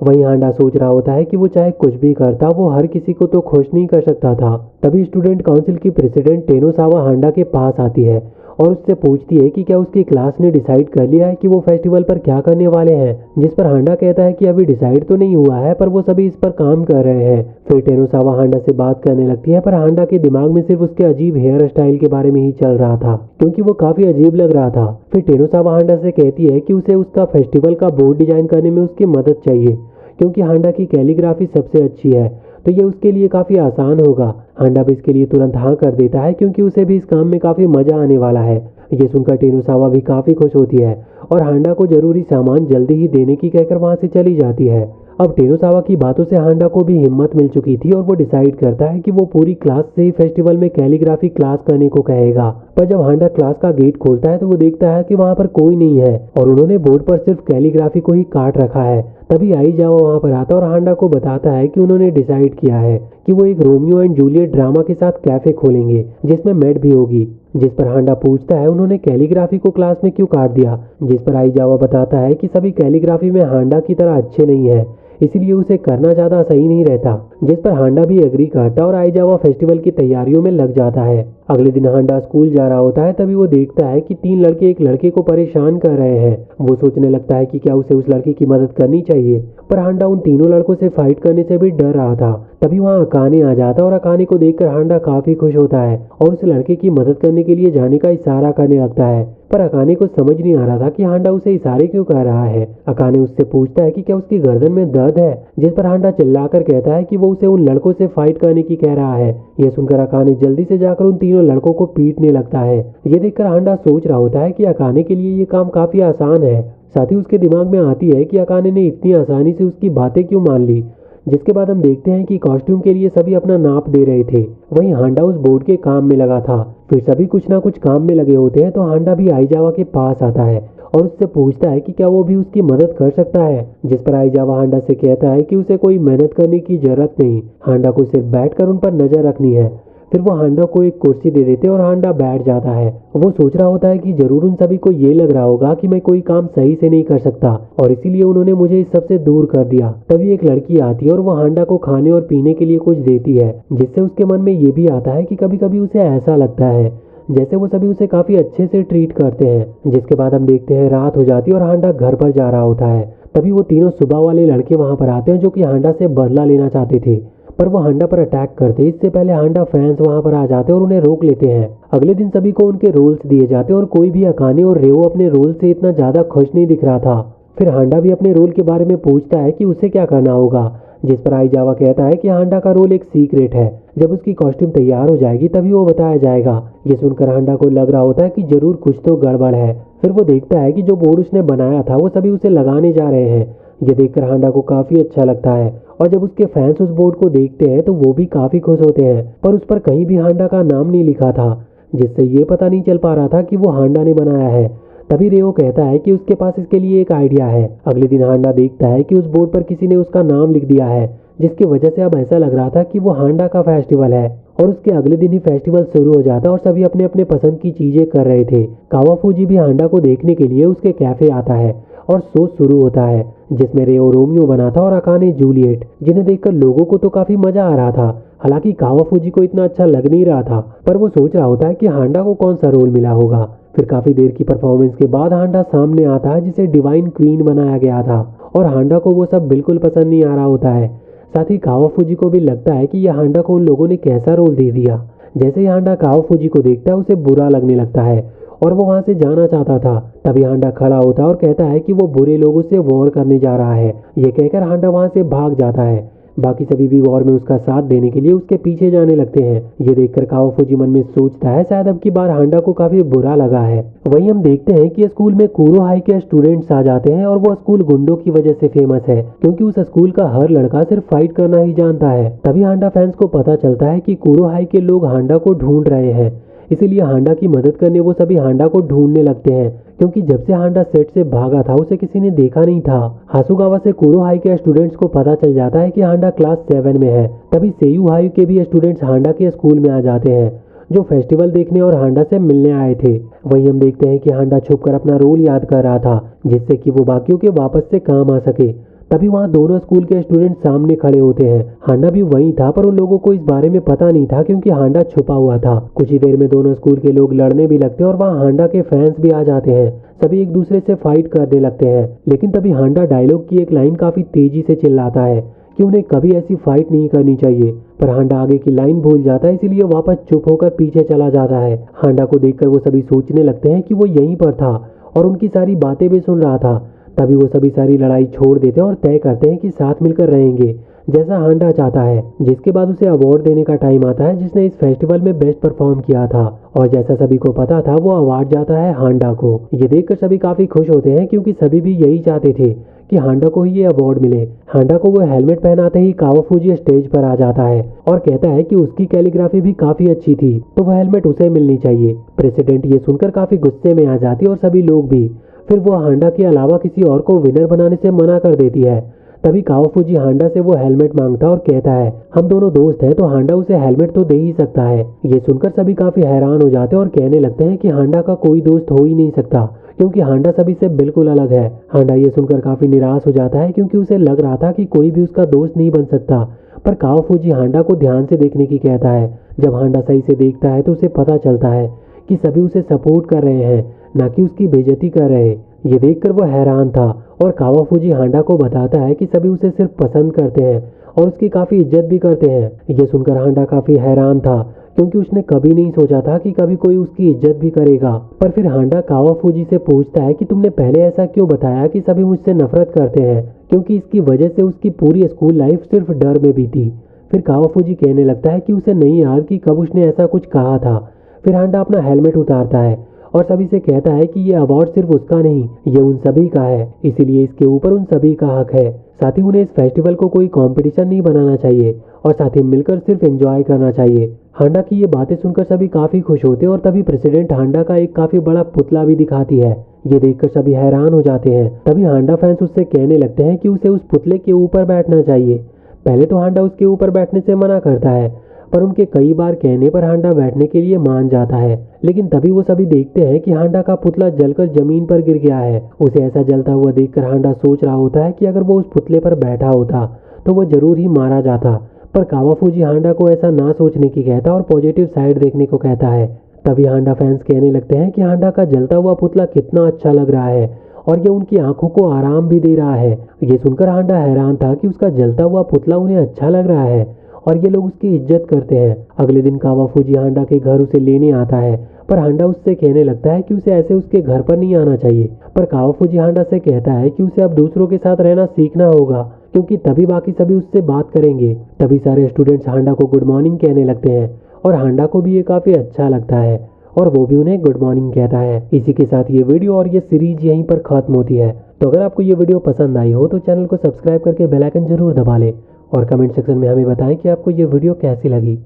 वहीं हांडा सोच रहा होता है कि वो चाहे कुछ भी करता, वो हर किसी को तो खुश नहीं कर सकता था। तभी स्टूडेंट काउंसिल की प्रेसिडेंट टेनोसावा हांडा के पास आती है और उससे पूछती है कि क्या उसकी क्लास ने डिसाइड कर लिया है कि वो फेस्टिवल पर क्या करने वाले हैं, जिस पर हांडा कहता है कि अभी डिसाइड तो नहीं हुआ है, पर वो सभी इस पर काम कर रहे हैं। फिर टेनोसावा हांडा से बात करने लगती है, पर हांडा के दिमाग में सिर्फ उसके अजीब हेयर स्टाइल के बारे में ही चल रहा था, क्योंकि वो काफी अजीब लग रहा था। फिर टेनोसावा हांडा से कहती है कि उसे उसका फेस्टिवल का बोर्ड डिजाइन करने में उसकी मदद चाहिए, क्योंकि हांडा की कैलीग्राफी सबसे अच्छी है, तो ये उसके लिए काफी आसान होगा। हांडा भी इसके लिए तुरंत हाँ कर देता है, क्योंकि उसे भी इस काम में काफी मजा आने वाला है। ये सुनकर टेनोसावा भी काफी खुश होती है और हांडा को जरूरी सामान जल्दी ही देने की कहकर वहां से चली जाती है। अब टेनोसावा की बातों से हांडा को भी हिम्मत मिल चुकी थी और वो डिसाइड करता है कि वो पूरी क्लास से ही फेस्टिवल में कैलीग्राफी क्लास करने को कहेगा। पर जब हांडा क्लास का गेट खोलता है तो वो देखता है कि वहां पर कोई नहीं है और उन्होंने बोर्ड पर सिर्फ कैलीग्राफी को ही काट रखा है। तभी आइजावा वहां पर आता और हांडा को बताता है कि उन्होंने डिसाइड किया है कि वो एक रोमियो एंड जूलियट ड्रामा के साथ कैफे खोलेंगे, जिसमें मेड भी होगी। जिस पर हांडा पूछता है उन्होंने कैलीग्राफी को क्लास में क्यों काट दिया, जिस पर आइजावा बताता है कि सभी कैलीग्राफी में हांडा की तरह अच्छे नहीं है, इसीलिए उसे करना ज्यादा सही नहीं रहता। जिस पर हांडा भी एग्री करता और आइजावा फेस्टिवल की तैयारियों में लग जाता है। अगले दिन हांडा स्कूल जा रहा होता है, तभी वो देखता है कि 3 लड़के एक लड़के को परेशान कर रहे हैं। वो सोचने लगता है कि क्या उसे उस लड़के की मदद करनी चाहिए, पर हांडा उन तीनों लड़कों से फाइट करने से भी डर रहा था। तभी वहाँ अकाने आ जाता और अकाने को देखकर हांडा काफी खुश होता है और उस लड़के की मदद करने के लिए जाने का इशारा करने लगता है। पर अकाने को समझ नहीं आ रहा था कि हांडा उसे इशारे क्यों कर रहा है। अकाने उससे पूछता है कि क्या उसकी गर्दन में दर्द है, जिस पर हांडा चिल्लाकर कहता है कि वो उसे उन लड़कों से फाइट करने की कह रहा है। यह सुनकर अकाने जल्दी से जाकर उन तीनों लड़कों को पीटने लगता है। ये देखकर हांडा सोच रहा होता है कि अकाने के लिए ये काम काफी आसान है। साथ ही उसके दिमाग में आती है कि अकाने ने इतनी आसानी से उसकी बातें क्यों मान ली। जिसके बाद हम देखते हैं कि कॉस्ट्यूम के लिए सभी अपना नाप दे रहे थे। वहीं हांडा उस बोर्ड के काम में लगा था। फिर सभी कुछ ना कुछ काम में लगे होते हैं तो हांडा भी आइजावा के पास आता है और उससे पूछता है कि क्या वो भी उसकी मदद कर सकता है। जिस पर आइजावा हांडा से कहता है कि उसे कोई मेहनत करने की जरूरत नहीं, हांडा को सिर्फ बैठकर उन पर नजर रखनी है। फिर वो हांडा को एक कुर्सी दे देते और हांडा बैठ जाता है। वो सोच रहा होता है कि जरूर उन सभी को ये लग रहा होगा कि मैं कोई काम सही से नहीं कर सकता और इसीलिए उन्होंने मुझे इस सब से दूर कर दिया। तभी एक लड़की आती है और वो हांडा को खाने और पीने के लिए कुछ देती है, जिससे उसके मन में ये भी आता है कि कभी कभी उसे ऐसा लगता है जैसे वो सभी उसे काफी अच्छे से ट्रीट करते हैं। जिसके बाद हम देखते हैं रात हो जाती है और हांडा घर पर जा रहा होता है। तभी वो तीनों सुबह वाले लड़के वहां पर आते हैं जो कि हांडा से बदला लेना चाहते थे, पर वो हांडा पर अटैक करते। इससे पहले हांडा फैंस वहां पर आ जाते और उन्हें रोक लेते हैं। अगले दिन सभी को उनके रोल्स दिए जाते और कोई भी अकाने और रेओ अपने रोल से इतना ज्यादा खुश नहीं दिख रहा था। फिर हांडा भी अपने रोल के बारे में पूछता है कि उसे क्या करना होगा, जिस पर आइजावा कहता है कि हांडा का रोल एक सीक्रेट है, जब उसकी कॉस्ट्यूम तैयार हो जाएगी तभी वो बताया जाएगा। ये सुनकर हांडा को लग रहा होता है कि जरूर कुछ तो गड़बड़ है। फिर वो देखता है कि जो बोर्ड उसने बनाया था वो सभी उसे लगाने जा रहे हैं। ये देखकर हांडा को काफी अच्छा लगता है और जब उसके फैंस उस बोर्ड को देखते हैं तो वो भी काफी खुश होते हैं, पर उस पर कहीं भी हांडा का नाम नहीं लिखा था, जिससे ये पता नहीं चल पा रहा था कि वो हांडा ने बनाया है। तभी रेओ कहता है कि उसके पास इसके लिए एक आइडिया है। अगले दिन हांडा देखता है कि उस बोर्ड पर किसी ने उसका नाम लिख दिया है, जिसकी वजह से अब ऐसा लग रहा था कि वो हांडा का फेस्टिवल है। और उसके अगले दिन ही फेस्टिवल शुरू हो जाता और सभी अपने अपने पसंद की चीजें कर रहे थे। कावाफूजी भी हांडा को देखने के लिए उसके कैफे आता है और शो शुरू होता है, जिसमें रेओ रोमियो बना था और अकाने जूलियट, जिन्हें देखकर लोगों को तो काफी मजा आ रहा था। हालांकि कावाफूजी को इतना अच्छा लग नहीं रहा था, पर वो सोच रहा होता है कि हांडा को कौन सा रोल मिला होगा। फिर काफी देर की परफॉर्मेंस के बाद हांडा सामने आता है, जिसे डिवाइन क्वीन बनाया गया था और हांडा को वो सब बिल्कुल पसंद नहीं आ रहा होता है। साथ ही कावाफूजी को भी लगता है कि यह हांडा को उन लोगों ने कैसा रोल दे दिया। जैसे ही हांडा कावाफूजी को देखता है उसे बुरा लगने लगता है और वो वहां से जाना चाहता था। तभी हांडा खड़ा होता है और कहता है कि वो बुरे लोगों से वॉर करने जा रहा है। ये कहकर हांडा वहां से भाग जाता है। बाकी सभी भी वॉर में उसका साथ देने के लिए उसके पीछे जाने लगते हैं। ये देखकर कावाफूजी मन में सोचता है शायद अब की बार हांडा को काफी बुरा लगा है। वहीं हम देखते हैं कि स्कूल में कुरो हाई के स्टूडेंट्स आ जाते हैं और वो स्कूल गुंडों की वजह से फेमस है, क्योंकि उस स्कूल का हर लड़का सिर्फ फाइट करना ही जानता है। तभी हांडा फैंस को पता चलता है कि कुरो हाई के लोग हांडा को ढूंढ रहे हैं, इसीलिए हांडा की मदद करने वो सभी हांडा को ढूंढने लगते हैं, क्योंकि जब से हांडा सेट से भागा था उसे किसी ने देखा नहीं था। हासुगावा से कुरो हाई के स्टूडेंट्स को पता चल जाता है कि हांडा क्लास 7 में है। तभी सेयू हाई के भी स्टूडेंट्स हांडा के स्कूल में आ जाते हैं, जो फेस्टिवल देखने और हांडा से मिलने आए थे। वहीं हम देखते हैं कि हांडा छुपकर अपना रोल याद कर रहा था, जिससे कि वो बाकियों के वापस से काम आ सके। तभी वहाँ दोनों स्कूल के स्टूडेंट सामने खड़े होते हैं। हांडा भी वहीं था, पर उन लोगों को इस बारे में पता नहीं था क्योंकि हांडा छुपा हुआ था। कुछ ही देर में दोनों स्कूल के लोग लड़ने भी लगते हैं और वहाँ हांडा के फैंस भी आ जाते हैं। सभी एक दूसरे से फाइट करने लगते हैं, लेकिन तभी हांडा डायलॉग की एक लाइन काफी तेजी से चिल्लाता है कि उन्हें कभी ऐसी फाइट नहीं करनी चाहिए। पर हांडा आगे की लाइन भूल जाता है, इसीलिए वापस चुप होकर पीछे चला जाता है। हांडा को देखकर वो सभी सोचने लगते हैं कि वो यहीं पर था और उनकी सारी बातें भी सुन रहा था। तभी वो सभी सारी लड़ाई छोड़ देते हैं और तय करते हैं कि साथ मिलकर रहेंगे, जैसा हांडा चाहता है। जिसके बाद उसे अवार्ड देने का टाइम आता है, जिसने इस फेस्टिवल में बेस्ट परफॉर्म किया था, और जैसा सभी को पता था वो अवार्ड जाता है हांडा को। ये देखकर सभी काफी खुश होते हैं, क्योंकि सभी भी यही चाहते थे कि हांडा को ही ये अवार्ड मिले। हांडा को वो हेलमेट पहनाते ही कावाफूजी स्टेज पर आ जाता है और कहता है कि उसकी कैलीग्राफी भी काफी अच्छी थी, तो वह हेलमेट उसे मिलनी चाहिए। प्रेसिडेंट ये सुनकर काफी गुस्से में आ जाती है और सभी लोग भी। फिर वो हांडा के अलावा किसी और को विनर बनाने से मना कर देती है। तभी कावाफूजी हांडा से वो हेलमेट मांगता और कहता है हम दोनों दोस्त हैं तो हांडा उसे हेलमेट तो दे ही सकता है। ये सुनकर सभी काफी हैरान हो जाते हैं और कहने लगते हैं कि हांडा का कोई दोस्त हो ही नहीं सकता, क्योंकि हांडा सभी से बिल्कुल अलग है। हांडा ये सुनकर काफी निराश हो जाता है, क्योंकि उसे लग रहा था कि कोई भी उसका दोस्त नहीं बन सकता, पर कावाफूजी हांडा को ध्यान से देखने की कहता है। जब हांडा सही से देखता है तो उसे पता चलता है कि सभी उसे सपोर्ट कर रहे हैं, ना कि उसकी बेइज्जती कर रहे। ये देखकर वो हैरान था और कावाफूजी हांडा को बताता है कि सभी उसे सिर्फ पसंद करते हैं और उसकी काफी इज्जत भी करते हैं। ये सुनकर हांडा काफी हैरान था, क्योंकि उसने कभी नहीं सोचा था कि कभी कोई उसकी इज्जत भी करेगा। पर फिर हांडा कावाफूजी से पूछता है कि तुमने पहले ऐसा क्यों बताया कि सभी मुझसे नफरत करते हैं, क्योंकि इसकी वजह से उसकी पूरी स्कूल लाइफ सिर्फ डर में बीती। फिर कावाफूजी कहने लगता है कि उसे नहीं याद कि कब उसने ऐसा कुछ कहा था। फिर हांडा अपना हेलमेट उतारता है और सभी से कहता है कि ये अवार्ड सिर्फ उसका नहीं, ये उन सभी का है, इसीलिए इसके ऊपर उन सभी का हक है। साथ ही उन्हें इस फेस्टिवल को कोई कंपटीशन नहीं बनाना चाहिए और साथ ही मिलकर सिर्फ एंजॉय करना चाहिए। हांडा की ये बातें सुनकर सभी काफी खुश होते हैं और तभी प्रेसिडेंट हांडा का एक काफी बड़ा पुतला भी दिखाती है। ये देखकर सभी हैरान हो जाते हैं। तभी हांडा फैंस उससे कहने लगते हैं कि उसे उस पुतले के ऊपर बैठना चाहिए। पहले तो हांडा उसके ऊपर बैठने से मना करता है, पर उनके कई बार कहने पर हांडा बैठने के लिए मान जाता है। लेकिन तभी वो सभी देखते हैं कि हांडा का पुतला जलकर जमीन पर गिर गया है। उसे ऐसा जलता हुआ देखकर हांडा सोच रहा होता है कि अगर वो उस पुतले पर बैठा होता तो वो जरूर ही मारा जाता। पर कावाफूजी हांडा को ऐसा ना सोचने की कहता और पॉजिटिव साइड देखने को कहता है। तभी हांडा फैंस कहने लगते हैं कि हांडा का जलता हुआ पुतला कितना अच्छा लग रहा है और ये उनकी आंखों को आराम भी दे रहा है। ये सुनकर हांडा हैरान था कि उसका जलता हुआ पुतला उन्हें अच्छा लग रहा है और ये लोग उसकी इज्जत करते हैं। अगले दिन कावाफूजी हांडा के घर उसे लेने आता है, पर हांडा उससे कहने लगता है कि उसे ऐसे उसके घर पर नहीं आना चाहिए। पर कावाफूजी हांडा से कहता है कि उसे अब दूसरों के साथ रहना सीखना होगा, क्योंकि तभी बाकी सभी उससे बात करेंगे। तभी सारे स्टूडेंट्स हांडा को गुड मॉर्निंग कहने लगते हैं और हांडा को भी ये काफी अच्छा लगता है और वो भी उन्हें गुड मॉर्निंग कहता है। इसी के साथ ये वीडियो और ये सीरीज यहीं पर खत्म होती है। तो अगर आपको ये वीडियो पसंद आई हो तो चैनल को सब्सक्राइब करके बेल आइकन जरूर दबा लें और कमेंट सेक्शन में हमें बताएं कि आपको ये वीडियो कैसी लगी।